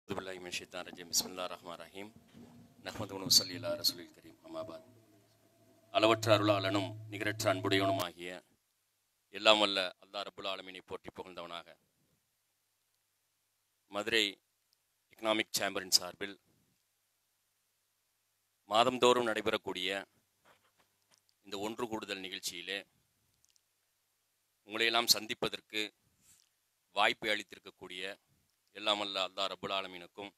பிஸ்மில்லாஹிர்ரஹ்மானிர்ரஹீம். நஹ்மதுஹு வ ஸல்லி அலா ரசூலில் கரீம். அம்மா பாத். அளவற்ற அருளாளனும் நிகரற்ற அன்புடையவனும் ஆகிய எல்லாம் வல்ல அல்லாஹ் ரப்புல் ஆலமீனை போற்றி புகழ்ந்தவனாக மதுரை எக்கனாமிக் சேம்பரின் சார்பில் மாதந்தோறும் நடைபெறக்கூடிய இந்த ஒன்று கூடுதல் நிகழ்ச்சியிலே உங்களையெல்லாம் சந்திப்பதற்கு வாய்ப்பை அளித்திருக்கக்கூடிய எல்லாம் வல்ல அல்லாஹ் ரப்புல் ஆலமீனுக்கும்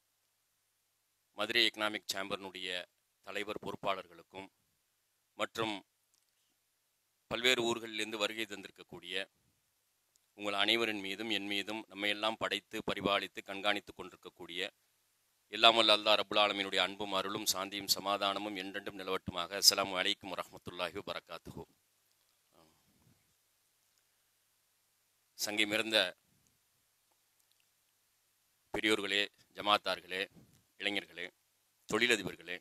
மதுரை எக்கனாமிக் சேம்பரினுடைய தலைவர் பொறுப்பாளர்களுக்கும் மற்றும் பல்வேறு ஊர்களிலிருந்து வருகை தந்திருக்கக்கூடிய உங்கள் அனைவரின் மீதும் என் மீதும் நம்மையெல்லாம் படைத்து பரிபாலித்து கண்காணித்து கொண்டிருக்கக்கூடிய எல்லாம் வல்ல அல்லாஹ் ரப்புல் ஆலமீனுடைய அன்பும் அருளும் சாந்தியும் சமாதானமும் என்றென்றும் நிலவட்டுமாக. அஸ்ஸலாமு அலைக்கும் வரஹ்மத்துல்லாஹி வபரகாத்துஹு. சங்கை மிகுந்த பெரியோர்களே, ஜமாத்தார்களே, இளைஞர்களே, தொழிலதிபர்களே,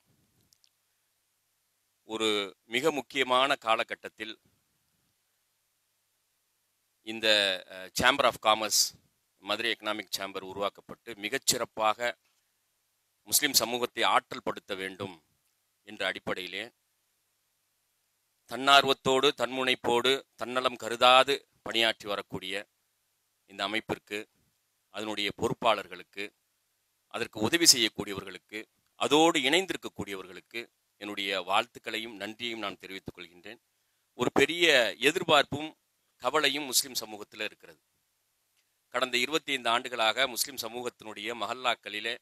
ஒரு மிக முக்கியமான காலகட்டத்தில் இந்த chamber of commerce Madurai economic chamber உருவாக்கப்பட்டு மிகச்சிறப்பாக முஸ்லிம் சமூகத்தை ஆற்றல் படுத்த வேண்டும் என்ற அடிப்படையிலே தன்னார்வத்தோடு தன்முனைப்போடு தன்னலம் கருதாது பணியாற்றி வரக்கூடிய இந்த அமைப்பிற்கு, அதனுடைய பொறுப்பாளர்களுக்கு, அதற்கு உதவி செய்யக்கூடியவர்களுக்கு, அதோடு இணைந்திருக்கக்கூடியவர்களுக்கு என்னுடைய வாழ்த்துக்களையும் நன்றியையும் நான் தெரிவித்துக் கொள்கின்றேன். ஒரு பெரிய எதிர்பார்ப்பும் கவலையும் முஸ்லிம் சமூகத்தில் இருக்கிறது. கடந்த 25 ஆண்டுகளாக முஸ்லிம் சமூகத்தினுடைய மஹல்லாக்களிலே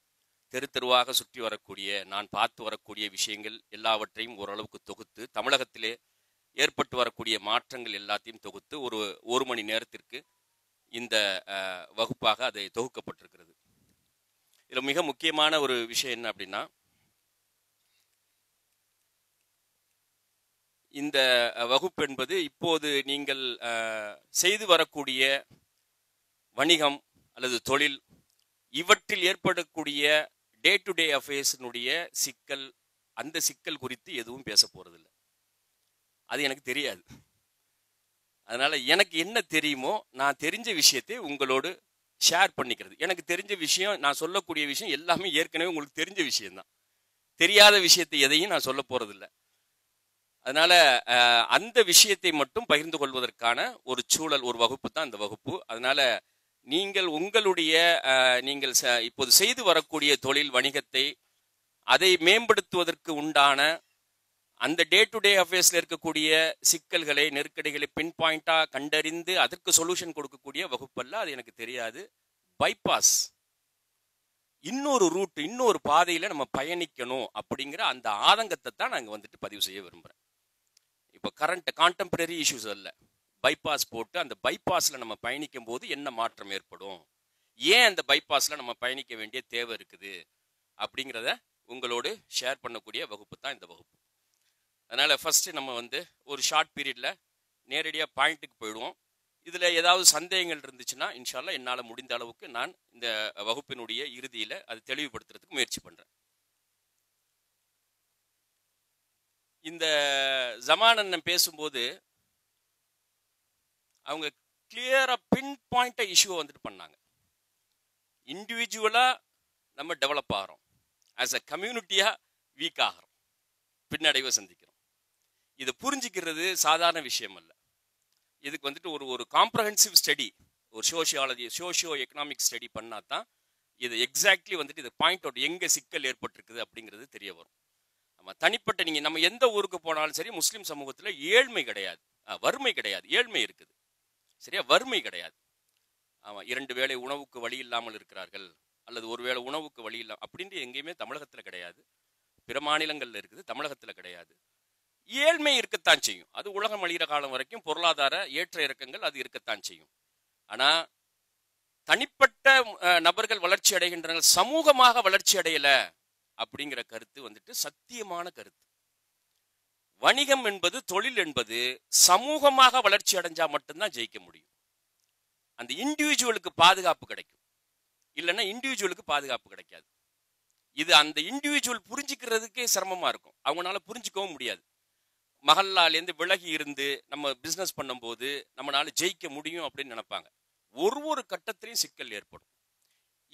தெரு தெருவாக சுற்றி வரக்கூடிய நான் பார்த்து வரக்கூடிய விஷயங்கள் எல்லாவற்றையும் ஓரளவுக்கு தொகுத்து தமிழகத்திலே ஏற்பட்டு வரக்கூடிய மாற்றங்கள் எல்லாத்தையும் தொகுத்து ஒரு மணி நேரத்திற்கு இந்த வகுப்பாக அது தொகுக்கப்பட்டிருக்கிறது. இதில் மிக முக்கியமான ஒரு விஷயம் என்ன அப்படின்னா, இந்த வகுப்பு என்பது இப்போது நீங்கள் செய்து வரக்கூடிய வணிகம் அல்லது தொழில், இவற்றில் ஏற்படக்கூடிய டே டு டே அஃபேர்ஸினுடைய சிக்கல், அந்த சிக்கல் குறித்து எதுவும் பேச போறதில்லை. அது எனக்கு தெரியாது. அதனால எனக்கு என்ன தெரியுமோ நான் தெரிஞ்ச விஷயத்தை உங்களோடு ஷேர் பண்ணிக்கிறது. எனக்கு தெரிஞ்ச விஷயம், நான் சொல்லக்கூடிய விஷயம் எல்லாமே ஏற்கனவே உங்களுக்கு தெரிஞ்ச விஷயம்தான். தெரியாத விஷயத்தை எதையும் நான் சொல்ல போறதில்லை. அதனால அந்த விஷயத்தை மட்டும் பகிர்ந்து கொள்வதற்கான ஒரு சூழல், ஒரு வகுப்பு தான் இந்த வகுப்பு. அதனால நீங்கள் உங்களுடைய நீங்கள் இப்போது செய்து வரக்கூடிய தொழில் வணிகத்தை, அதை மேம்படுத்துவதற்கு உண்டான அந்த டே டு டே அஃபேர்ஸ்ல இருக்கக்கூடிய சிக்கல்களை, நெருக்கடிகளை பின் பாயிண்டா கண்டறிந்து அதற்கு சொல்யூஷன் கொடுக்கக்கூடிய வகுப்பல்ல. அது எனக்கு தெரியாது. பைபாஸ், இன்னொரு ரூட், இன்னொரு பாதையில நம்ம பயணிக்கணும் அப்படிங்கிற அந்த ஆதங்கத்தை தான் நாங்க வந்துட்டு பதிவு செய்ய விரும்புறேன். இப்போ கரண்ட் கான்டெம்பரரி இஷ்யூஸ் அல்ல, பைபாஸ் போட்டு அந்த பைபாஸ்ல நம்ம பயணிக்கும் போது என்ன மாற்றம் ஏற்படும், ஏன் அந்த பைபாஸ்ல நம்ம பயணிக்க வேண்டிய தேவை இருக்குது அப்படிங்கிறத உங்களோடு ஷேர் பண்ணக்கூடிய வகுப்பு தான் இந்த வகுப்பு. அதனால ஃபர்ஸ்ட் நம்ம ஒரு ஷார்ட் பீரியட்ல நேரடியாக பாயிண்ட்டுக்கு போயிடுவோம். இதுல ஏதாவது சந்தேகங்கள் இருந்துச்சுன்னா இன்ஷால்லா என்னால் முடிந்த அளவுக்கு நான் இந்த வகுப்பினுடைய இறுதியில அது தெளிவுபடுத்துறதுக்கு முயற்சி பண்றேன். இந்த ஜமான் அண்ணன் பேசும்போது அவங்க கிளியரா பின் பாயிண்ட் இஷ்யூவை பண்ணாங்க. இண்டிவிஜுவலா நம்ம டெவலப் ஆகிறோம், ஆஸ் அ கம்யூனிட்டியா வீக் ஆகிறோம், பின்னடைவை சந்திக்கிறோம். இதை புரிஞ்சுக்கிறது சாதாரண விஷயம் அல்ல. இதுக்கு ஒரு காம்ப்ரஹென்சிவ் ஸ்டடி, ஒரு சோஷியோ எக்கனாமிக் ஸ்டடி பண்ணா தான் இது எக்ஸாக்ட்லி இது பாயிண்ட் அவுட், எங்க சிக்கல் ஏற்பட்டிருக்குது அப்படிங்கிறது தெரிய வரும். நம்ம தனிப்பட்ட நம்ம எந்த ஊருக்கு போனாலும் சரி, முஸ்லிம் சமூகத்துல ஏழ்மை கிடையாது, வறுமை கிடையாது, ஏழ்மை இருக்குது. சரியா, வறுமை கிடையாது. ஆமா, 2 வேளை உணவுக்கு வழி இல்லாமல் இருக்கிறார்கள், அல்லது ஒரு வேளை உணவுக்கு வழி இல்லாம அப்படின்னு எங்கேயுமே தமிழகத்துல கிடையாது. பிற மாநிலங்கள்ல இருக்குது, தமிழகத்துல கிடையாது. ஏழ்மை இருக்கத்தான் செய்யும். அது உலகம் அழிகிற காலம் வரைக்கும் பொருளாதார ஏற்ற இறக்கங்கள் அது இருக்கத்தான் செய்யும். ஆனா தனிப்பட்ட நபர்கள் வளர்ச்சி அடைகின்றனர், சமூகமாக வளர்ச்சி அடையல அப்படிங்கிற கருத்து சத்தியமான கருத்து. வணிகம் என்பது, தொழில் என்பது சமூகமாக வளர்ச்சி அடைஞ்சா மட்டும்தான் ஜெயிக்க முடியும். அந்த இண்டிவிஜுவலுக்கு பாதுகாப்பு கிடைக்கும், இல்லைன்னா இண்டிவிஜுவலுக்கு பாதுகாப்பு கிடைக்காது. இது அந்த இண்டிவிஜுவல் புரிஞ்சுக்கிறதுக்கே சிரமமா இருக்கும், அவங்களால புரிஞ்சுக்கவும் முடியாது. மஹல்லாலேருந்து விலகி இருந்து நம்ம பிசினஸ் பண்ணும்போது நம்மளால ஜெயிக்க முடியும் அப்படின்னு நினைப்பாங்க. ஒரு கட்டத்திலையும் சிக்கல் ஏற்படும்.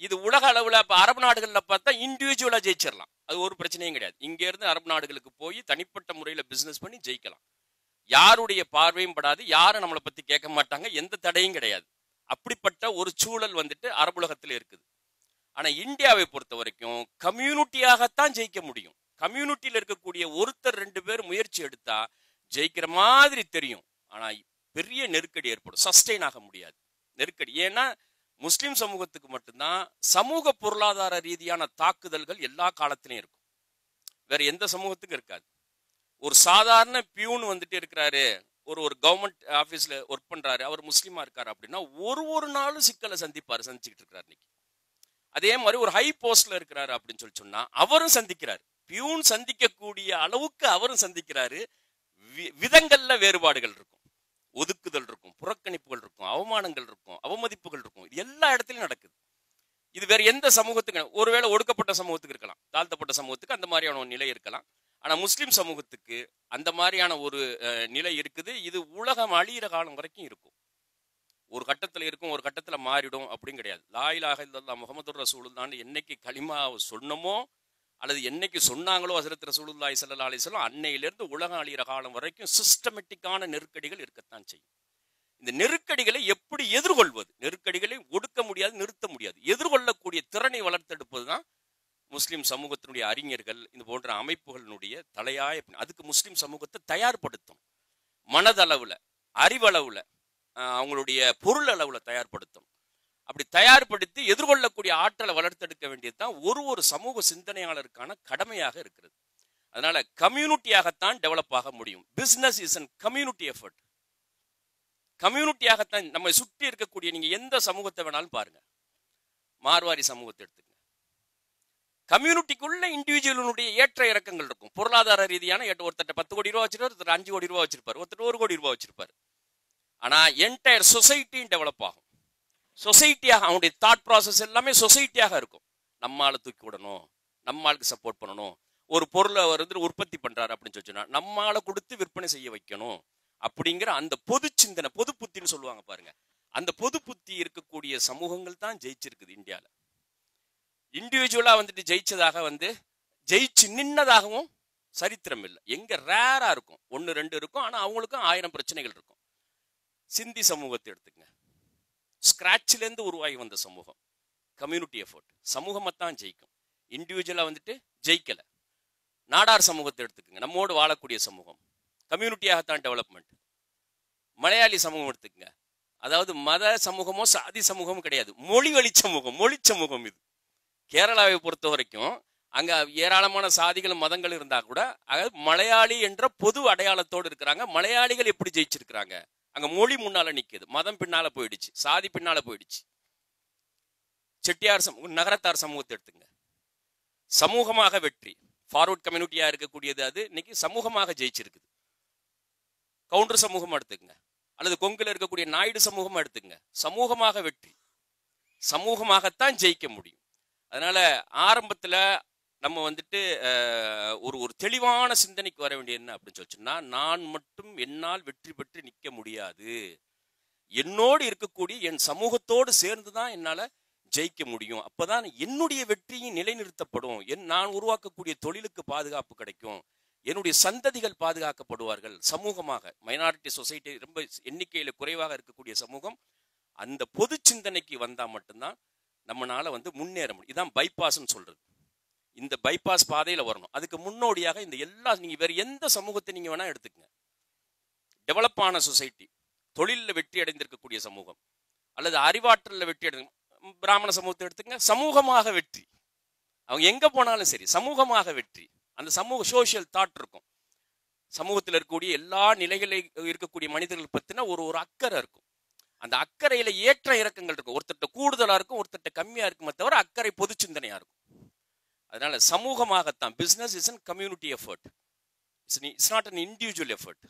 இது உலக அளவில் இப்போ அரபு நாடுகளில் பார்த்தா இண்டிவிஜுவலாக ஜெயிச்சிடலாம், அது ஒரு பிரச்சனையும் கிடையாது. இங்கேருந்து அரபு நாடுகளுக்கு போய் தனிப்பட்ட முறையில் பிஸ்னஸ் பண்ணி ஜெயிக்கலாம். யாருடைய பார்வையும் படாது, யாரும் நம்மளை பற்றி கேட்க மாட்டாங்க, எந்த தடையும் கிடையாது. அப்படிப்பட்ட ஒரு சூழல் வந்துட்டு அரபுலகத்தில் இருக்குது. ஆனால் இந்தியாவை பொறுத்த வரைக்கும் கம்யூனிட்டியாகத்தான் ஜெயிக்க முடியும். கம்யூனிட்டியில் இருக்கக்கூடிய ஒருத்தர் 2 பேர் முயற்சி எடுத்தா ஜெயிக்கிற மாதிரி தெரியும். ஆனால் பெரிய நெருக்கடி ஏற்படும், சஸ்டெயின் ஆக முடியாது நெருக்கடி. ஏன்னா முஸ்லிம் சமூகத்துக்கு மட்டும்தான் சமூக பொருளாதார ரீதியான தாக்குதல்கள் எல்லா காலத்திலையும் இருக்கும், வேற எந்த சமூகத்துக்கும் இருக்காது. ஒரு சாதாரண பியூன் வந்துட்டு இருக்கிறாரு, ஒரு கவர்மெண்ட் ஆஃபீஸில் ஒர்க் பண்ணுறாரு, அவர் முஸ்லீமாக இருக்காரு அப்படின்னா ஒரு நாளும் சிக்கலை சந்திச்சுக்கிட்டு இருக்கிறார் இன்னைக்கு. அதே மாதிரி ஒரு ஹை போஸ்ட்ல இருக்கிறாரு அப்படின்னு சொன்னா அவரும் சந்திக்கிறார், பியூன் சந்திக்கக்கூடிய அளவுக்கு அவரும் சந்திக்கிறாரு. விதங்கள்ல வேறுபாடுகள் இருக்கும், ஒதுக்குதல் இருக்கும், புறக்கணிப்புகள் இருக்கும், அவமானங்கள் இருக்கும், அவமதிப்புகள் இருக்கும். இது எல்லா இடத்துலையும் நடக்குது. இது வேற எந்த சமூகத்துக்கு, ஒருவேளை ஒடுக்கப்பட்ட சமூகத்துக்கு இருக்கலாம், தாழ்த்தப்பட்ட சமூகத்துக்கு அந்த மாதிரியான ஒரு நிலை இருக்கலாம். ஆனா முஸ்லிம் சமூகத்துக்கு அந்த மாதிரியான ஒரு நிலை இருக்குது. இது உலகம் அழியிற காலம் வரைக்கும் இருக்கும். ஒரு கட்டத்தில் இருக்கும், ஒரு கட்டத்தில் மாறிடும் அப்படின்னு கிடையாது. லா இலாஹ இல்லல்லாஹ் முஹம்மதுர் ரசூலுல்லாஹ்னு என்னைக்கு கலிமா சொன்னமோ அல்லது என்னைக்கு சொன்னாங்களோ ஹஸரத் ரசூலுல்லாஹி ஸல்லல்லாஹு அலைஹி வஸல்லம், அன்னையிலிருந்து உலகம் அழியிற காலம் வரைக்கும் சிஸ்டமேட்டிக்கான நெருக்கடிகள் இருக்கத்தான் செய்யும். இந்த நெருக்கடிகளை எப்படி எதிர்கொள்வது, நெருக்கடிகளை ஒடுக்க முடியாது, நிறுத்த முடியாது, எதிர்கொள்ளக்கூடிய திறனை வளர்த்தெடுப்பது தான் முஸ்லிம் சமூகத்தினுடைய அறிஞர்கள் இந்த போன்ற அமைப்புகளினுடைய தலையாய. அதுக்கு முஸ்லிம் சமூகத்தை தயார்படுத்தும், மனதளவுல, அறிவளவுல, அவங்களுடைய பொருள் அளவுல தயார்படுத்தும். அப்படி தயார்படுத்தி எதிர்கொள்ளக்கூடிய ஆற்றலை வளர்த்தெடுக்க வேண்டியது தான் ஒரு சமூக சிந்தனையாளருக்கான கடமையாக இருக்கிறது. அதனால கம்யூனிட்டியாகத்தான் டெவலப் ஆக முடியும். Business is an community effort. கம்யூனிட்டியாகத்தான் நம்ம சுற்றி இருக்கக்கூடிய, நீங்க எந்த சமூகத்தை வேணாலும் பாருங்க, மார்வாரி சமூகத்தை எடுத்துங்க, கம்யூனிட்டிக்குள்ள இண்டிவிஜுவலுடைய ஏற்ற இறக்கங்கள் இருக்கும். பொருளாதார ரீதியான ஒருத்தர் 10 கோடி ரூபா வச்சிருப்பார், ஒருத்தர் 5 கோடி ரூபா வச்சிருப்பார், ஒருத்தர் 1 கோடி ரூபா வச்சிருப்பார். ஆனா என்டையர் சொசைட்டியும் டெவலப் ஆகும். சொசைட்டியாக அவனுடைய தாட் ப்ராசஸ் எல்லாமே சொசைட்டியாக இருக்கும். நம்மால தூக்கி விடணும், நம்மளுக்கு சப்போர்ட் பண்ணணும், ஒரு பொருளை அவர் வந்து உற்பத்தி பண்றாரு அப்படின்னு சொன்னா நம்மால கொடுத்து விற்பனை செய்ய வைக்கணும் அப்படிங்கிற அந்த பொது சிந்தனை, பொது புத்தின்னு சொல்லுவாங்க பாருங்க, அந்த பொது புத்தி இருக்கக்கூடிய சமூகங்கள் தான் ஜெயிச்சிருக்குது இந்தியாவில். இண்டிவிஜுவலா வந்துட்டு ஜெயிச்சதாக ஜெயிச்சு நின்னதாகவும் சரித்திரம் இல்லை. எங்க ரேரா இருக்கும், 1 2 இருக்கும். ஆனா அவங்களுக்கும் 1000 பிரச்சனைகள் இருக்கும். சிந்தி சமூகத்தை எடுத்துங்க, ஸ்கிராட்ச்ல இருந்து உருவாகி வந்த சமூகம், கம்யூனிட்டி எஃபோர்ட், சமூகமாத்தான் ஜெயிக்கும், இண்டிவிஜுவலா வந்துட்டு ஜெயிக்கல. நாடார் சமூகத்தை எடுத்துக்கங்க, நம்மோடு வாழக்கூடிய சமூகம், கம்யூனிட்டியாகத்தான் டெவலப்மெண்ட். மலையாளி சமூகம் எடுத்துக்கங்க, அதாவது மத சமூகமோ சாதி சமூகமும் கிடையாது, மொழி வழி சமூகம், மொழி சமூகம். இது கேரளாவை பொறுத்த வரைக்கும் அங்க ஏராளமான சாதிகளும் மதங்கள் இருந்தா கூட அதாவது மலையாளி என்ற பொது அடையாளத்தோடு இருக்கிறாங்க. மலையாளிகள் எப்படி ஜெயிச்சிருக்கிறாங்க, அங்க மொழி முன்னால நிக்குது, மதம் பின்னால போயிடுச்சு, சாதி பின்னால போயிடுச்சு. செட்டியார் நகரத்தார் சமூகத்தை எடுத்துங்க, சமூகமாக வெற்றி, ஃபார்வர்ட் கம்யூனிட்டியா இருக்கக்கூடியது, அது இன்னைக்கு சமூகமாக ஜெயிச்சிருக்குது. கவுண்டர் சமூகமா எடுத்துக்கங்க, அல்லது கொங்குல இருக்கக்கூடிய நாயுடு சமூகமா எடுத்துங்க, சமூகமாக வெற்றி, சமூகமாகத்தான் ஜெயிக்க முடியும். அதனால ஆரம்பத்துல நம்ம வந்துட்டு ஒரு தெளிவான சிந்தனைக்கு வர வேண்டிய என்ன அப்படின்னு சொன்னா, நான் மட்டும் என்னால் வெற்றி பெற்று நிற்க முடியாது, என்னோடு இருக்கக்கூடிய என் சமூகத்தோடு சேர்ந்துதான் என்னால ஜெயிக்க முடியும். அப்பதான் என்னுடைய வெற்றியும் நிலைநிறுத்தப்படும், நான் உருவாக்கக்கூடிய தொழிலுக்கு பாதுகாப்பு கிடைக்கும், என்னுடைய சந்ததிகள் பாதுகாக்கப்படுவார்கள். சமூகமாக மைனாரிட்டி சொசைட்டி ரொம்ப எண்ணிக்கையில குறைவாக இருக்கக்கூடிய சமூகம் அந்த பொது சிந்தனைக்கு வந்தா மட்டும்தான் நம்மளால முன்னேற முடியும். இதான் பைபாஸ்ன்னு சொல்றது. இந்த பைபாஸ் பாதையில வரணும். அதுக்கு முன்னோடியாக இந்த எல்லா, நீங்க வேற எந்த சமூகத்தை நீங்க வேணா எடுத்துக்கங்க, டெவலப் ஆன சொசைட்டி, தொழிலில் வெற்றி அடைந்திருக்கக்கூடிய சமூகம், அல்லது அறிவாற்றலில் வெற்றி அடை, பிராமண சமூகத்தை எடுத்துங்க, சமூகமாக வெற்றி. அவங்க எங்க போனாலும் சரி சமூகமாக வெற்றி. அந்த சமூக சோசியல் தாட் இருக்கும். சமூகத்தில் இருக்கக்கூடிய எல்லா நிலைகளில் இருக்கக்கூடிய மனிதர்கள் பத்தின ஒரு அக்கறை இருக்கும். அந்த அக்கறையில ஏற்ற இறக்கங்கள் இருக்கும். ஒருத்தட்ட கூடுதலா இருக்கும், ஒருத்தட்ட கம்மியா இருக்குமே தவிர அக்கறை பொது சிந்தனையா இருக்கும். அதனால சமூகமாகத்தான், business is an community effort, it's not an individual effort.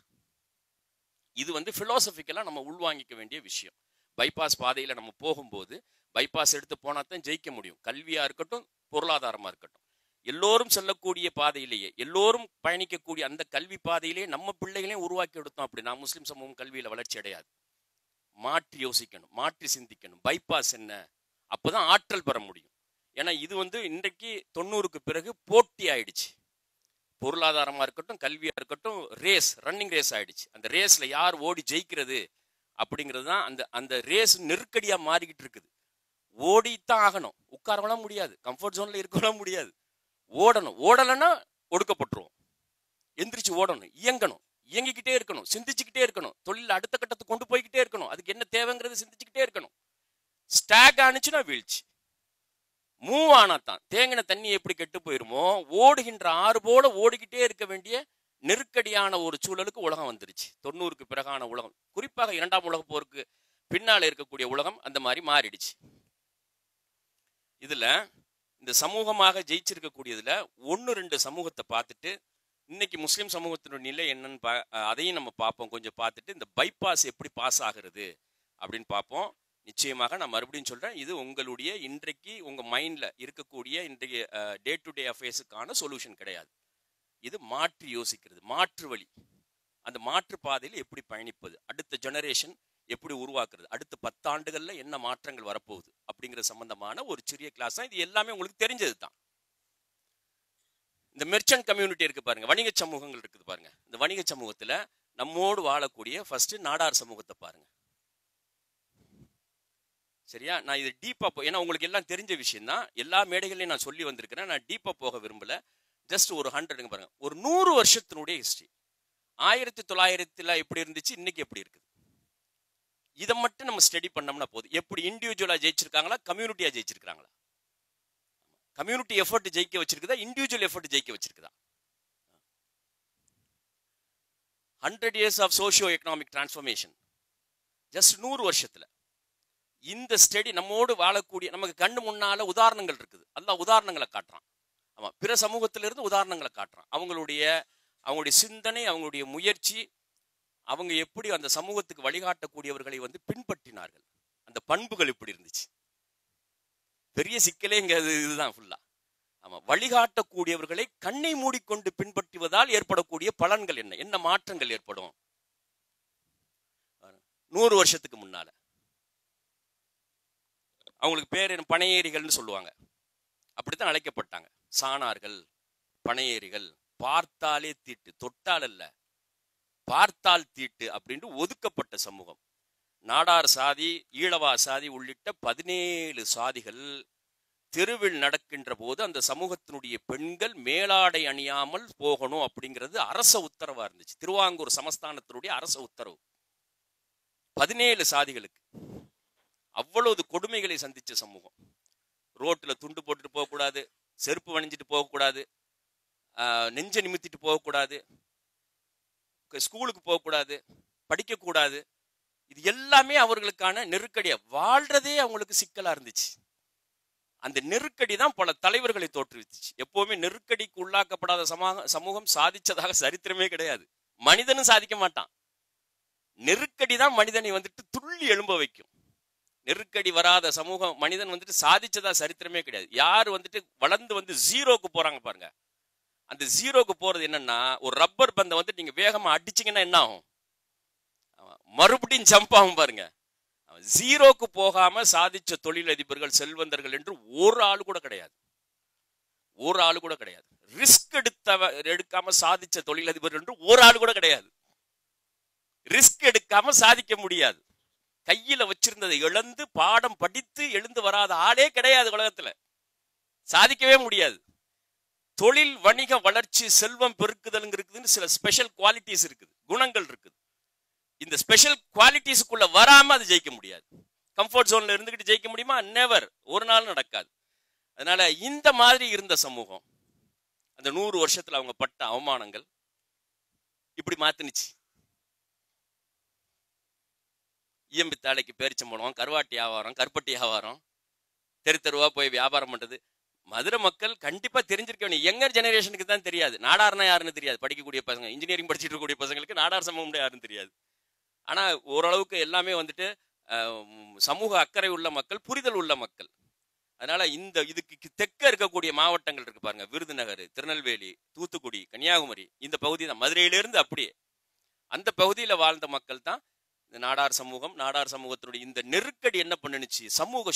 இது பிலாசபிக்கலா நம்ம உள்வாங்கிக்க வேண்டிய விஷயம். பைபாஸ் பாதையில நம்ம போகும்போது பைபாஸ் எடுத்து போனா தான் ஜெயிக்க முடியும். கல்வியா இருக்கட்டும், பொருளாதாரமா இருக்கட்டும், எல்லோரும் செல்லக்கூடிய பாதையிலேயே, எல்லோரும் பயணிக்கக்கூடிய அந்த கல்வி பாதையிலேயே நம்ம பிள்ளைகளையும் உருவாக்கி எடுத்தோம் அப்படின்னா முஸ்லிம் சமூகம் கல்வியில வளர்ச்சி அடையாது. மாற்றி யோசிக்கணும், மாற்றி சிந்திக்கணும். பைபாஸ் என்ன, அப்போதான் ஆற்றல் பெற முடியும். ஏன்னா இது இன்றைக்கு 90க்கு பிறகு போட்டி ஆயிடுச்சு. பொருளாதாரமா இருக்கட்டும், கல்வியா இருக்கட்டும், ரன்னிங் ரேஸ் ஆயிடுச்சு. அந்த ரேஸ்ல யார் ஓடி ஜெயிக்கிறது அப்படிங்கிறது தான் அந்த ரேஸ் நெருக்கடியா மாறிக்கிட்டு இருக்குது. ஓடித்தான் ஆகணும், உட்காரலாம் முடியாது, கம்ஃபர்ட் ஜோன்ல இருக்கலாம் முடியாது, ஓடணும். ஓடலைன்னா ஒடுக்கப்பட்டுருவோம். எந்திரிச்சு ஓடணும், இயங்கணும், இயங்கிக்கிட்டே இருக்கணும், சிந்திச்சுக்கிட்டே இருக்கணும், தொழில் அடுத்த கட்டத்துக்கு கொண்டு போய்கிட்டே இருக்கணும், அதுக்கு என்ன தேவைங்கிறது சிந்திச்சுக்கிட்டே இருக்கணும். ஸ்டாக் ஆனிச்சுன்னா வீழ்ச்சி. மூவ் ஆனாதான். தேங்கின தண்ணி எப்படி கெட்டு போயிருமோ, ஓடுகின்ற ஆறு போல ஓடிக்கிட்டே இருக்க வேண்டிய நெருக்கடியான ஒரு சூழலுக்கு உலகம் வந்துருச்சு. 90க்கு பிறகான உலகம், குறிப்பாக 2ஆம் உலக போருக்கு பின்னால இருக்கக்கூடிய உலகம் அந்த மாதிரி மாறிடுச்சு. இதுல இந்த சமூகமாக ஜெயிச்சிருக்கக்கூடியதுல 1-2 சமூகத்தை பார்த்துட்டு இன்னைக்கு முஸ்லிம் சமூகத்தினுடைய நிலை என்னன்னு அதையும் நம்ம பார்ப்போம். கொஞ்சம் பார்த்துட்டு இந்த பைபாஸ் எப்படி பாஸ் ஆகிறது அப்படின்னு பார்ப்போம். நிச்சயமாக நான் மறுபடியும் சொல்றேன், இது உங்களுடைய இன்றைக்கு உங்க மைண்ட்ல இருக்கக்கூடிய இன்றைக்கு டே டு டே அஃபேர்ஸுக்கான சொல்யூஷன் கிடையாது. இது மாற்றி யோசிக்கிறது, மாற்று வழி. அந்த மாற்று பாதையில் எப்படி பயணிப்பது, அடுத்த ஜெனரேஷன் எப்படி உருவாக்குறது, அடுத்த 10 ஆண்டுகள்ல என்ன மாற்றங்கள் வரப்போகுது அப்படிங்கிற சம்பந்தமான ஒரு சிறிய கிளாஸ் தான். இது எல்லாமே உங்களுக்கு தெரிஞ்சது தான். இந்த மெர்ச்சன்ட் கம்யூனிட்டி இருக்கு பாருங்க, வணிக சமூகங்கள் இருக்குது பாருங்க. இந்த வணிக சமூகத்துல நம்மோடு வாழக்கூடிய ஃபர்ஸ்ட் நாடார் சமூகத்தை பாருங்க. சரியா? நான் இது டீப்பா ஏன்னா உங்களுக்கு எல்லாம் தெரிஞ்ச விஷயம் தான், எல்லா மேடைகளையும் நான் சொல்லி வந்திருக்கிறேன். நான் டீப்பா போக விரும்பல. ஜஸ்ட் ஒரு 100 பாருங்க, ஒரு 100 வருஷத்தினுடைய ஹிஸ்டரி. 1900 எப்படி இருந்துச்சு, இன்னைக்கு எப்படி இருக்குது, இதை மட்டும் நம்ம ஸ்டடி பண்ணோம்னா போதும். எப்படி இண்டிவிஜுவலா ஜெயிச்சிருக்காங்களா, கம்யூனிட்டியா ஜெயிச்சிருக்காங்களா, கம்யூனிட்டி எஃபர்ட் ஜெயிக்க வச்சிருக்குதா, இண்டிவிஜுவல் எஃபர்ட் ஜெயிக்க வச்சிருக்குதா? 100 years of socio economic transformation, just 100 வருஷத்துல. இந்த ஸ்டடி நம்மோடு வாழக்கூடிய, நமக்கு கண்ணு முன்னால உதாரணங்கள் இருக்குது. அல்லாஹ் உதாரணங்களை காட்டுறான். ஆமா, பிற சமூகத்திலிருந்து உதாரணங்களை காட்டுறான். அவங்களுடைய சிந்தனை, அவங்களுடைய முயற்சி, அவங்க எப்படி அந்த சமூகத்துக்கு வழிகாட்டக்கூடியவர்களை பின்பற்றினார்கள், அந்த பண்புகள் எப்படி இருந்துச்சு. பெரிய சிக்கலே இங்க இதுதான் ஃபுல்லா. ஆமா, வழிகாட்டக்கூடியவர்களை கண்ணை மூடிக்கொண்டு பின்பற்றுவதால் ஏற்படக்கூடிய பலன்கள் என்ன, என்ன மாற்றங்கள் ஏற்படும். 100 வருஷத்துக்கு முன்னால அவங்களுக்கு பேர் என்ன, பனையேறிகள்னு சொல்லுவாங்க. அப்படித்தான் அழைக்கப்பட்டாங்க. சாணார்கள், பனையேறிகள், பார்த்தாலே தீட்டு, தொட்டால் அல்ல பார்த்தால் தீட்டு அப்படின்ட்டு ஒதுக்கப்பட்ட சமூகம். நாடார் சாதி, ஈழவா சாதி உள்ளிட்ட 17 சாதிகள் தெருவில் நடக்கின்ற போது அந்த சமூகத்தினுடைய பெண்கள் மேலாடை அணியாமல் போகணும் அப்படிங்கிறது அரச உத்தரவா இருந்துச்சு. திருவாங்கூர் சமஸ்தானத்தினுடைய அரச உத்தரவு. 17 சாதிகளுக்கு அவ்வளவு கொடுமைகளை சந்திச்ச சமூகம். ரோட்டில் துண்டு போட்டுட்டு போகக்கூடாது, செருப்பு வணிஞ்சிட்டு போகக்கூடாது, நெஞ்ச நிமித்திட்டு போகக்கூடாது, ஸ்கூலுக்கு போகக்கூடாது, படிக்கக்கூடாது. இது எல்லாமே அவர்களுக்கான நெருக்கடியா, வாழ்றதே அவங்களுக்கு சிக்கலா இருந்துச்சு. அந்த நெருக்கடி தான் பல தலைவர்களை தோற்றுவிச்சு. எப்பவுமே நெருக்கடிக்கு உள்ளாக்கப்படாத சமூகம் சாதிச்சதாக சரித்திரமே கிடையாது. மனிதனும் சாதிக்க மாட்டான். நெருக்கடி தான் மனிதனை துள்ளி எழும்ப வைக்கும். நெருக்கடி வராத சமூகம், மனிதன் சாதிச்சதா சரித்திரமே கிடையாது. யார் வளர்ந்து ஜீரோக்கு போறாங்க பாருங்க. அந்த ஜீரோக்கு போறது என்னன்னா, ஒரு ரப்பர் பந்தை நீங்க வேகமா அடிச்சீங்கன்னா என்ன ஆகும், மறுபடியும் ஜம்ப் ஆகும் பாருங்க. ஜீரோக்கு போகாம சாதிச்ச தொழிலதிபர்கள், செல்வந்தர்கள் என்று ஒரு ஆளு கூட கிடையாது. ஒரு ஆளு கூட கிடையாது. ரிஸ்க் எடுக்காம சாதிச்ச தொழிலதிபர் என்று ஒரு ஆளு கூட கிடையாது. ரிஸ்க் எடுக்காம சாதிக்க முடியாது. கையில வச்சிருந்ததை இழந்து பாடம் படித்து எழுந்து வராத ஆளே கிடையாது உலகத்துல. சாதிக்கவே முடியாது. தொழில், வணிக வளர்ச்சி, செல்வம் பெருக்குதல் இருக்குதுன்னு சில ஸ்பெஷல் குவாலிட்டிஸ் இருக்குது, குணங்கள் இருக்குது. இந்த ஸ்பெஷல் குவாலிட்டிஸ்க்குள்ள வராம அது ஜெயிக்க முடியாது. கம்ஃபர்ட் ஜோன்ல இருந்துகிட்டு ஜெயிக்க முடியுமா? நெவர், ஒரு நாள் நடக்காது. அதனால இந்த மாதிரி இருந்த சமூகம் அந்த 100 வருஷத்துல அவங்க பட்ட அவமானங்கள் இப்படி மாத்தினுச்சு. ஈயம்பித்தாளைக்கு பேரிச்சம்பழம், கருவாட்டி வியாபாரம், கருப்பட்டி வியாபாரம், தெரு தெருவா போய் வியாபாரம் பண்றது. மதுரை மக்கள் கண்டிப்பா தெரிஞ்சிருக்க வேண்டிய யங்கர் ஜெனரேஷனுக்கு தான் தெரியாது. நாடார்னா யாருன்னு தெரியாது. படிக்கக்கூடிய பசங்க, இன்ஜினியரிங் படிச்சுட்டு இருக்கக்கூடிய பசங்களுக்கு நாடார் சமூகம் யாருன்னு தெரியாது. ஆனா ஓரளவுக்கு எல்லாமே சமூக அக்கறை உள்ள மக்கள், புரிதல் உள்ள மக்கள். அதனால இதுக்கு தெற்க இருக்கக்கூடிய மாவட்டங்கள் இருக்கு பாருங்க, விருதுநகர், திருநெல்வேலி, தூத்துக்குடி, கன்னியாகுமரி, இந்த பகுதி தான். மதுரையிலிருந்து அப்படியே அந்த பகுதியில் வாழ்ந்த மக்கள் தான் இந்த நாடார் சமூகத்தினுடைய இந்த நெருக்கடி என்ன பண்ணுச்சு,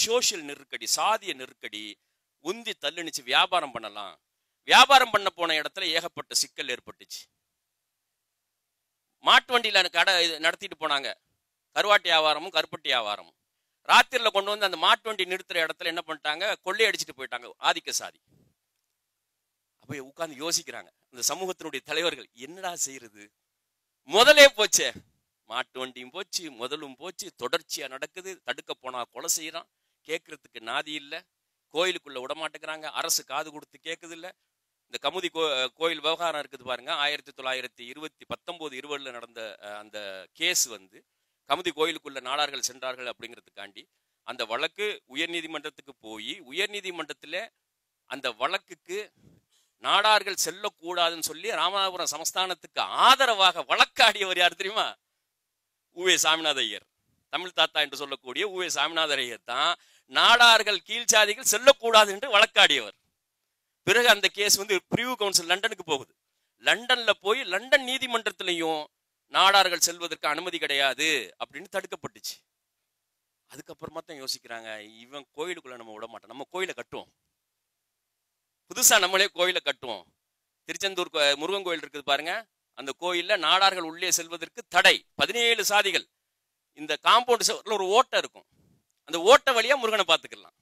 சோஷியல் நெருக்கடி, சாதிய நெருக்கடி உந்தி தள்ளுனுச்சு. வியாபாரம் பண்ணலாம், வியாபாரம் பண்ண போன இடத்துல ஏகப்பட்ட சிக்கல் ஏற்பட்டுச்சு. மாட்டு வண்டியில கடை நடத்திட்டு போனாங்க, கருவாட்டு வியாபாரமும் கருப்பட்டி வியாபாரமும். ராத்திரில கொண்டு வந்து அந்த மாட்டு வண்டி நிறுத்துற இடத்துல என்ன பண்ணிட்டாங்க, கொள்ளையடிச்சிட்டு போயிட்டாங்க ஆதிக்க சாதி. அப்ப உட்கார்ந்து யோசிக்கிறாங்க இந்த சமூகத்தினுடைய தலைவர்கள், என்னடா செய்யறது, முதலே போச்சே, மாட்டு வண்டியும் போச்சு, முதலும் போச்சு, தொடர்ச்சியா நடக்குது, தடுக்க போனா கொலை செய்யறான், கேட்கறதுக்கு நாதி இல்லை, கோயிலுக்குள்ள விடமாட்டேங்கிறாங்க, அரசு காது கொடுத்து கேட்குது இல்லை. இந்த கமுதி கோயில் விவகாரம் இருக்குது பாருங்க, 1919-20 நடந்த அந்த கேஸ் வந்து கமுதி கோயிலுக்குள்ள நாடார்கள் சென்றார்கள் அப்படிங்கிறதுக்காண்டி அந்த வழக்கு உயர்நீதிமன்றத்துக்கு போய், உயர்நீதிமன்றத்தில் அந்த வழக்குக்கு நாடார்கள் செல்லக்கூடாதுன்னு சொல்லி ராமநாதபுரம் சமஸ்தானத்துக்கு ஆதரவாக வழக்காடியவர் யார் தெரியுமா? உவே சாமிநாத ஐயர். தமிழ் தாத்தா என்று சொல்லக்கூடிய உவே சாமிநாத ஐயர் தான் நாடார்கள் கீழ்ச்சாதிகள் செல்லக்கூடாது என்று வழக்காடியவர். பிறகு அந்த கேஸ் வந்து பிரிவு கவுன்சில் லண்டனுக்கு போகுது. லண்டன்ல போய் லண்டன் நீதிமன்றத்திலையும் நாடார்கள் செல்வதற்கு அனுமதி கிடையாது அப்படின்னு தடுக்கப்பட்டுச்சு. அதுக்கப்புறமா தான் யோசிக்கிறாங்க, இவன் கோயிலுக்குள்ள நம்ம விட மாட்டோம், நம்ம கோயிலை கட்டுவோம், புதுசா நம்மளே கோயிலை கட்டுவோம். திருச்செந்தூர் முருகன் கோயில் இருக்குது பாருங்க, அந்த கோயில்ல நாடார்கள் உள்ளே செல்வதற்கு தடை, 17 சாதிகள். இந்த காம்பவுண்ட் சுவர்ல ஒரு ஓட்டை இருக்கும், அந்த ஓட்டை வழியா முருகனை பார்த்துக்கலாம்.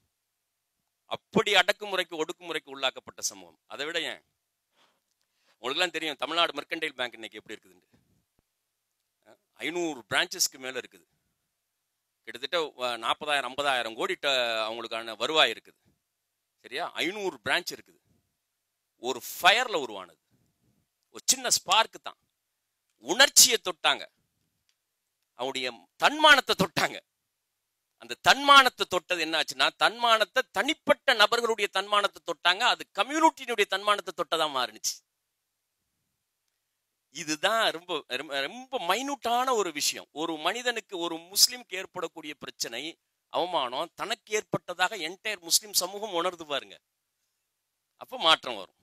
அப்படி அடக்குமுறைக்கு ஒடுக்குமுறைக்கு உள்ளாக்கப்பட்ட சமூகம். அதை விட ஏன் உங்களுக்குலாம் தெரியும், தமிழ்நாடு மெர்கன்டைல் பேங்க் இன்னைக்கு எப்படி இருக்குது, 500 பிரான்ச்சஸ்க்கு மேல இருக்குது, கிட்டத்தட்ட 40,000-50,000 கோடி அவங்களுக்கான வருவாய் இருக்குது. சரியா, 500 பிரான்ச் இருக்குது. ஒரு ஃபயர்ல உருவானது, ஒரு சின்ன ஸ்பார்க்கு தான். உணர்ச்சியை தொட்டாங்க, அவருடைய தன்மானத்தை தொட்டாங்க. அந்த தன்மானத்தை தொட்டது என்ன ஆச்சுன்னா, தன்மானத்தை தனிப்பட்ட நபர்களுடைய தன்மானத்தை தொட்டாங்க, அது கம்யூனிட்டியினுடைய தன்மானத்தை தொட்டதா மாறுச்சு. இதுதான் ரொம்ப ரொம்ப மைனூட்டான ஒரு விஷயம். ஒரு மனிதனுக்கு, ஒரு முஸ்லிம்க்கு ஏற்படக்கூடிய பிரச்சனை, அவமானம் தனக்கு ஏற்பட்டதாக என்டையர் முஸ்லிம் சமூகம் உணர்ந்து பாருங்க, அப்போ மாற்றம் வரும்.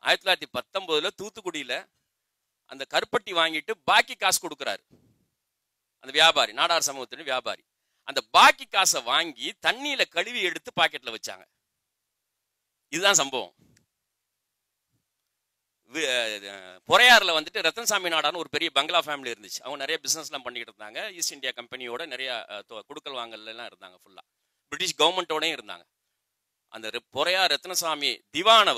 1919 தூத்துக்குடியில அந்த கருப்பட்டி வாங்கிட்டு பாக்கி காசு கொடுக்கிறாரு அந்த வியாபாரி, நாடார் சமூகத்தின் வியாபாரி. அந்த பாக்கி காசை வாங்கி தண்ணியில கழுவி எடுத்து பாக்கெட்ல வச்சாங்க. இதுதான் சம்பவம். பொறையாறுல வந்துட்டு ரத்தன்சாமி நாடார்னு ஒரு பெரிய பங்களா ஃபேமிலி இருந்துச்சு. அவங்க நிறைய பிசினஸ் எல்லாம் பண்ணிக்கிட்டு இருந்தாங்க. ஈஸ்ட் இந்தியா கம்பெனியோட நிறைய குடுக்கல் வாங்கல் எல்லாம் இருந்தாங்க, ஃபுல்லா பிரிட்டிஷ் கவர்மெண்டோடயும் இருந்தாங்க. அந்த பொறையார் ரத்னசாமி திவான்